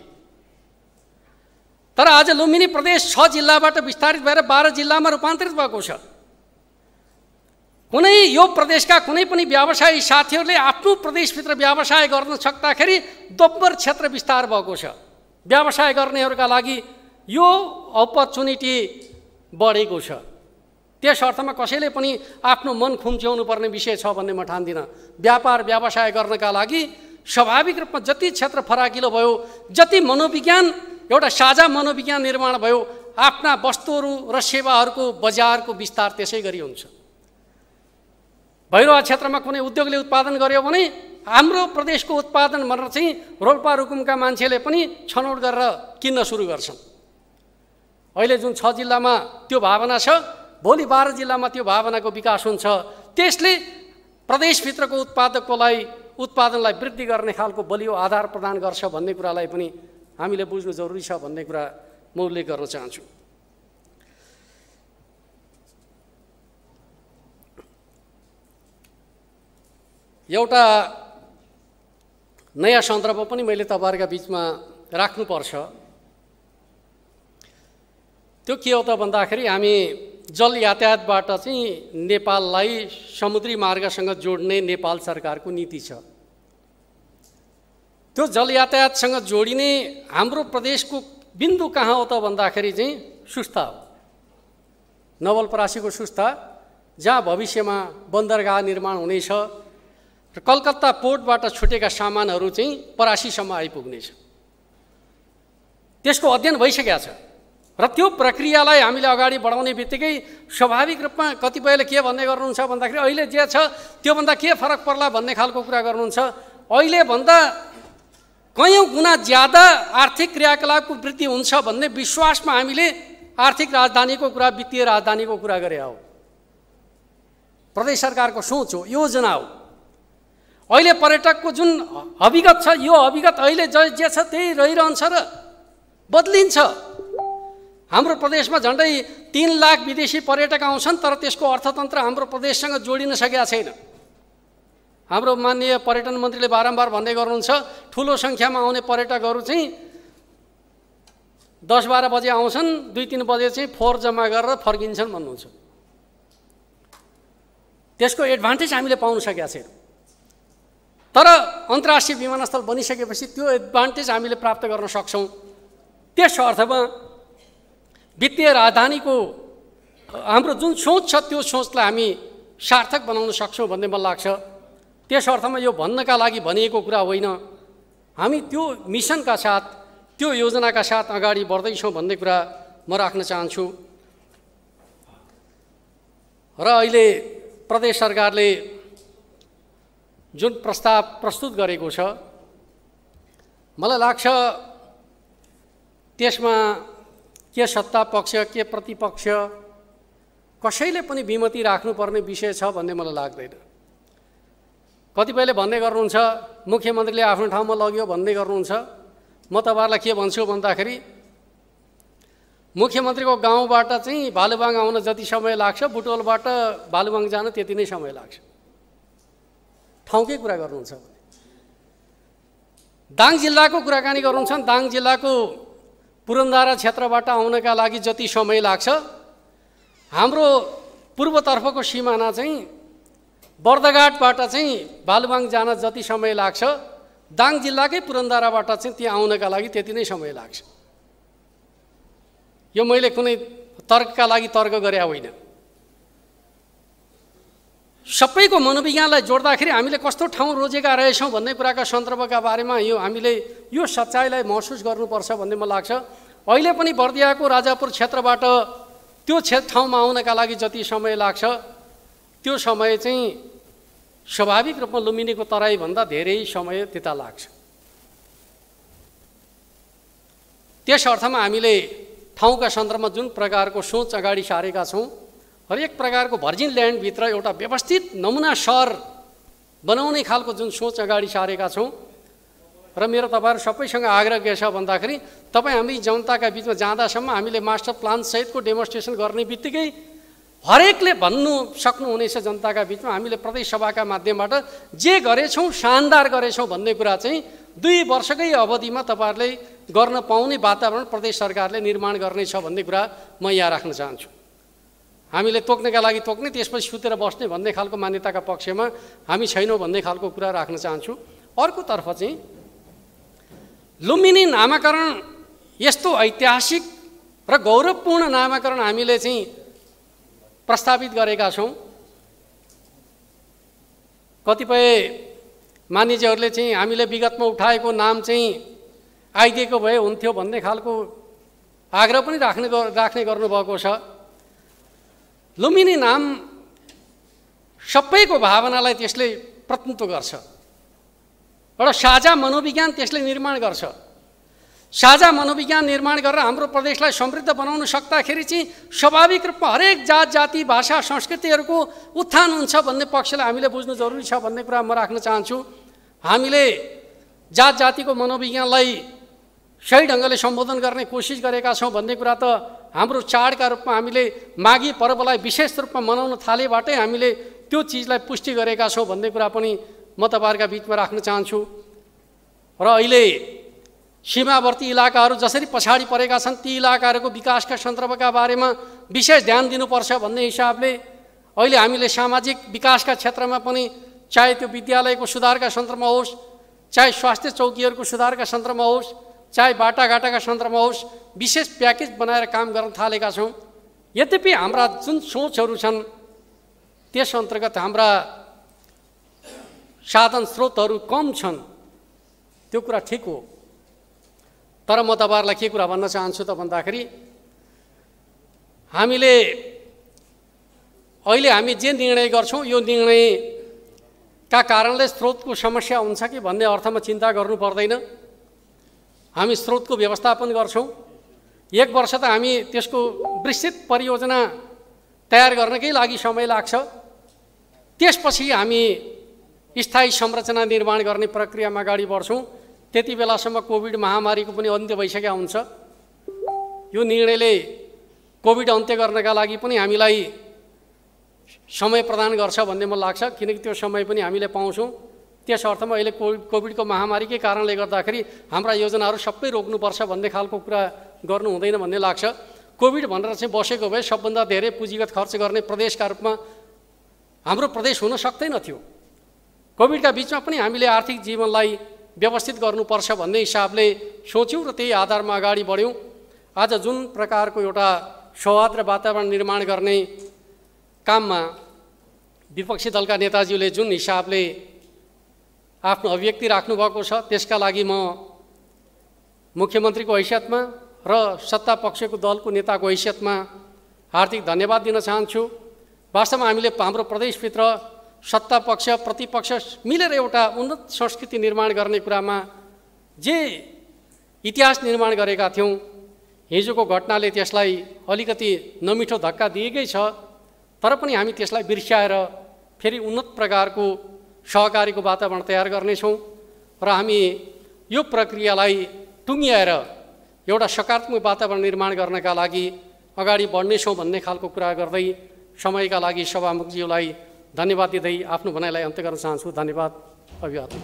तर आज लुम्बिनी प्रदेश 6 जिल्लाबाट विस्तारित भएर 12 जिल्लामा रूपान्तरित भएको छ। कुनै यो प्रदेशका कुनै पनि व्यवसायी साथीहरूले आफ्नो प्रदेशभित्र व्यवसाय गर्न सक्दाखेरि दोब्बर क्षेत्र विस्तार भएको छ। व्यवसाय गर्नेहरूका लागि यो अपर्च्युनिटी बढेको छ। त्यस अर्थमा कसैले पनि आफ्नो मन खुम्च्याउनु पर्ने विषय छ भन्ने म ठान्दिनँ। व्यापार व्यवसाय गर्नका लागि स्वाभाविक रूपमा जति क्षेत्र फराकिलो भयो, जति मनोविज्ञान एउटा साझा मनोविज्ञान निर्माण भयो, आफ्ना वस्तुहरू र सेवाहरूको बजारको विस्तार त्यसै गरी हुन्छ। भैरवा क्षेत्रमा कुनै उद्योगले उत्पादन गर्यो भने हाम्रो प्रदेशको उत्पादन भनेर चाहिँ रोल्पा रुकुमका मान्छेले पनि छनौट गरेर किन्न सुरु गर्छन्। अहिले जुन 6 जिल्लामा त्यो भावना छ, भोलि 12 जिल्लामा त्यो भावनाको विकास हुन्छ। त्यसले प्रदेशभित्रको उत्पादनलाई वृद्धि गर्ने खालको बलियो आधार प्रदान गर्छ भन्ने कुरालाई पनि हामीले बुझ्नु जरुरी छ भन्ने कुरा म उल्लेख गर्न चाहन्छु। एउटा नयाँ सन्दर्भ पनि मैले तपाईँहरूका बिचमा राख्नुपर्छ। त्यो के हो त भन्दाखेरि हामी जल यातायातबाट चाहिँ नेपाललाई समुद्री मार्गसँग जोड्ने नेपाल सरकारको नीति छ। त्यो जल यातायातसँग जोडिने हाम्रो प्रदेशको बिन्दु कहाँ हो त भन्दाखेरि चाहिँ सुस्ता हो, नवलपरासीको सुस्ता, जहाँ भविष्यमा बन्दरगाह निर्माण हुनेछ र कलकत्ता पोर्टबाट छुटेका सामानहरू चाहिँ परासीसम्म आइपुग्नेछ। त्यसको अध्ययन भइसकेको छ र त्यो प्रक्रियालाई हामीले अगाडि बढाउने बित्तिकै स्वाभाविक रूपमा कतिपयले के भन्ने गर्नुहुन्छ भन्दाखेरि अहिले जे छ त्योभन्दा के फरक पर्ला भन्ने खालको कुरा गर्नुहुन्छ। अहिलेभन्दा कयौँ गुणा ज्यादा आर्थिक क्रियाकलापको वृद्धि हुन्छ भन्ने विश्वासमा हामीले आर्थिक राजधानीको कुरा, वित्तीय राजधानीको कुरा गरे हो। प्रदेश सरकारको सोच हो, योजना हो। अहिले पर्यटकको जुन अभिगत छ, यो अभिगत अहिले जे छ त्यही रहिरहन्छ र बदलिन्छ। हाम्रो प्रदेशमा झन्डै 3 लाख विदेशी पर्यटक आउँछन्, तर त्यसको अर्थतन्त्र हाम्रो प्रदेशसँग जोडिन सकेका छैन। हाम्रो माननीय पर्यटन मन्त्रीले बारम्बार भन्दै गर्नुहुन्छ, ठुलो सङ्ख्यामा आउने पर्यटकहरू चाहिँ 10-12 बजे आउँछन्, 2-3 बजे चाहिँ फोहोर जम्मा गरेर फर्किन्छन् भन्नुहुन्छ। त्यसको एडभान्टेज हामीले पाउन सकेका छैनौँ। तर अन्तर्राष्ट्रिय विमानस्थल बनिसकेपछि त्यो एडभान्टेज हामीले प्राप्त गर्न सक्छौँ। त्यस अर्थमा वित्तीय राजधानीको हाम्रो जुन सोच छ त्यो सोचलाई हामी सार्थक बनाउन सक्छौँ भन्ने मलाई लाग्छ। त्यस अर्थमा यो भन्नका लागि भनिएको कुरा होइन, हामी त्यो मिसनका साथ, त्यो योजनाका साथ अगाडि बढ्दैछौँ भन्ने कुरा म राख्न चाहन्छु। र अहिले प्रदेश सरकारले जुन प्रस्ताव प्रस्तुत गरेको छ, मलाई लाग्छ त्यसमा के सत्ता पक्ष के प्रतिपक्ष कसैले पनि विमति राख्नुपर्ने विषय छ भन्ने मलाई लाग्दैन। कतिपयले भन्ने गर्नुहुन्छ मुख्यमन्त्रीले आफ्नो ठाउँमा लग्यो भन्ने गर्नुहुन्छ। म तपाईँहरूलाई के भन्छु भन्दाखेरि मुख्यमन्त्रीको गाउँबाट चाहिँ भालुबाङ आउन जति समय लाग्छ, बुटवलबाट भालुबाङ जान त्यति नै समय लाग्छ। ठाउँकै कुरा गर्नुहुन्छ भने दाङ जिल्लाको कुराकानी गर्नुहुन्छ, दाङ जिल्लाको पुरन्दारा क्षेत्रबाट आउनका लागि जति समय लाग्छ, हाम्रो पूर्वतर्फको सिमाना चाहिँ बर्दघाटबाट चाहिँ भालुबाङ जान जति समय लाग्छ, दाङ जिल्लाकै पुरन्दाराबाट चाहिँ त्यहाँ आउनका लागि त्यति नै समय लाग्छ। यो मैले कुनै तर्कका लागि तर्क गरे होइन। सबैको मनोविज्ञानलाई जोड्दाखेरि हामीले कस्तो ठाउँ रोजेका रहेछौँ भन्ने कुराका सन्दर्भका बारेमा हामीले यो सच्चाइलाई महसुस गर्नुपर्छ भन्ने मलाई लाग्छ। अहिले पनि बर्दियाको राजापुर क्षेत्रबाट त्यो ठाउँमा आउनका लागि जति समय लाग्छ त्यो समय चाहिँ स्वाभाविक रूपमा लुम्बिनीको तराईभन्दा धेरै समय त्यता लाग्छ। त्यस अर्थमा हामीले ठाउँका सन्दर्भमा जुन प्रकारको सोच अगाडि सारेका छौँ, हरेक प्रकारको भर्जिन ल्यान्डभित्र एउटा व्यवस्थित नमुना सहर बनाउने खालको जुन सोच अगाडि सारेका छौँ र मेरो तपाईँहरू सबैसँग आग्रह के छ भन्दाखेरि तपाईँ हामी जनताका बिचमा जाँदासम्म हामीले मास्टर प्लान सहितको डेमोन्स्ट्रेसन गर्ने बित्तिकै हरेकले भन्नु सक्नुहुनेछ जनताका बिचमा हामीले प्रदेश सभाका माध्यमबाट जे गरेछौँ शानदार गरेछौँ भन्ने कुरा चाहिँ 2 वर्षकै अवधिमा तपाईँहरूले गर्न पाउने वातावरण प्रदेश सरकारले निर्माण गर्नेछ भन्ने कुरा म यहाँ राख्न चाहन्छु। हामीले तोक्नका लागि तोक्ने त्यसपछि सुतेर बस्ने भन्ने खालको मान्यताका पक्षमा हामी छैनौँ भन्ने खालको कुरा राख्न चाहन्छु। अर्कोतर्फ चाहिँ लुम्बिनी नामाकरण यस्तो ऐतिहासिक र गौरवपूर्ण नामाकरण हामीले चाहिँ प्रस्तावित गरेका छौँ। कतिपय मानिसहरूले चाहिँ हामीले विगतमा उठाएको नाम चाहिँ आइदिएको भए हुन्थ्यो भन्ने खालको आग्रह पनि राख्ने गर्नुभएको छ। लुम्बिनी नाम सबैको भावनालाई त्यसले प्रतिनिधित्व गर्छ, एउटा साझा मनोविज्ञान त्यसले निर्माण गर्छ। साझा मनोविज्ञान निर्माण गरेर हाम्रो प्रदेशलाई समृद्ध बनाउन सक्दाखेरि चाहिँ स्वाभाविक रूपमा हरेक जात जाति भाषा संस्कृतिहरूको उत्थान हुन्छ भन्ने पक्षलाई हामीले बुझ्नु जरुरी छ भन्ने कुरा म राख्न चाहन्छु। हामीले जात जातिको मनोविज्ञानलाई सही ढङ्गले सम्बोधन गर्ने कोसिस गरेका छौँ भन्ने कुरा त हाम्रो चाडका रूपमा हामीले माघी पर्वलाई विशेष रूपमा मनाउन थालेबाटै हामीले त्यो चिजलाई पुष्टि गरेका छौँ भन्ने कुरा पनि म तपाईँहरूका बिचमा राख्न चाहन्छु। र अहिले सीमावर्ती इलाकाहरू जसरी पछाडि परेका छन् ती इलाकाहरूको विकासका सन्दर्भका बारेमा विशेष ध्यान दिनुपर्छ भन्ने हिसाबले अहिले हामीले सामाजिक विकासका क्षेत्रमा पनि चाहे त्यो विद्यालयको सुधारका सन्दर्भमा होस्, चाहे स्वास्थ्य चौकीहरूको सुधारका सन्दर्भमा होस्, चाहे बाटाघाटाका सन्दर्भमा होस्, विशेष प्याकेज बनाएर काम गर्न थालेका छौँ। यद्यपि हाम्रा जुन सोचहरू छन् त्यस अन्तर्गत हाम्रा साधन स्रोतहरू कम छन्, त्यो कुरा ठिक हो। तर म तपाईँहरूलाई के कुरा भन्न चाहन्छु त भन्दाखेरि हामीले अहिले हामी जे निर्णय गर्छौँ यो निर्णयका कारणले स्रोतको समस्या हुन्छ कि भन्ने अर्थमा चिन्ता गर्नु पर्दैन। हामी स्रोतको व्यवस्थापन गर्छौँ। 1 वर्ष त हामी त्यसको विस्तृत परियोजना तयार गर्नकै लागि समय लाग्छ। त्यसपछि हामी स्थायी संरचना निर्माण गर्ने प्रक्रियामा अगाडि बढ्छौँ। त्यति बेलासम्म कोभिड महामारीको पनि अन्त्य भइसकेको हुन्छ। यो निर्णयले कोभिड अन्त्य गर्नका लागि पनि हामीलाई समय प्रदान गर्छ भन्ने मलाई लाग्छ, किनकि त्यो समय पनि हामीले पाउँछौँ। त्यस अर्थमा अहिले कोभिडको महामारीकै कारणले गर्दाखेरि हाम्रा योजनाहरू सबै रोक्नुपर्छ भन्ने खालको कुरा गर्नु हुँदैन भन्ने लाग्छ। कोभिड भनेर चाहिँ बसेको भए सबभन्दा धेरै पुँजीगत खर्च गर्ने प्रदेशका रूपमा हाम्रो प्रदेश हुन सक्दैन थियो। कोभिडका बिचमा पनि हामीले आर्थिक जीवनलाई व्यवस्थित गर्नुपर्छ भन्ने हिसाबले सोच्यौँ र त्यही आधारमा अगाडि बढ्यौँ। आज जुन प्रकारको एउटा सौहार्द र वातावरण निर्माण गर्ने काममा विपक्षी दलका नेताजीले जुन हिसाबले आफ्नो अभिव्यक्ति राख्नुभएको छ त्यसका लागि म मुख्यमन्त्रीको हैसियतमा र सत्ता पक्षको दलको नेताको हैसियतमा हार्दिक धन्यवाद दिन चाहन्छु। वास्तवमा हामीले हाम्रो प्रदेशभित्र सत्ता पक्ष प्रतिपक्ष मिलेर एउटा उन्नत संस्कृति निर्माण गर्ने कुरामा जे इतिहास निर्माण गरेका थियौँ, हिजोको घटनाले त्यसलाई अलिकति नमिठो धक्का दिएकै छ। तर पनि हामी त्यसलाई बिर्स्याएर फेरि उन्नत प्रकारको सहकारीको वातावरण तयार गर्नेछौँ र हामी यो प्रक्रियालाई टुङ्ग्याएर एउटा सकारात्मक वातावरण निर्माण गर्नका लागि अगाडि बढ्नेछौँ भन्ने खालको कुरा गर्दै समयका लागि सभामुखज्यूलाई धन्यवाद दिँदै आफ्नो भनाइलाई अन्त्य गर्न चाहन्छु। धन्यवाद। अभिवादन।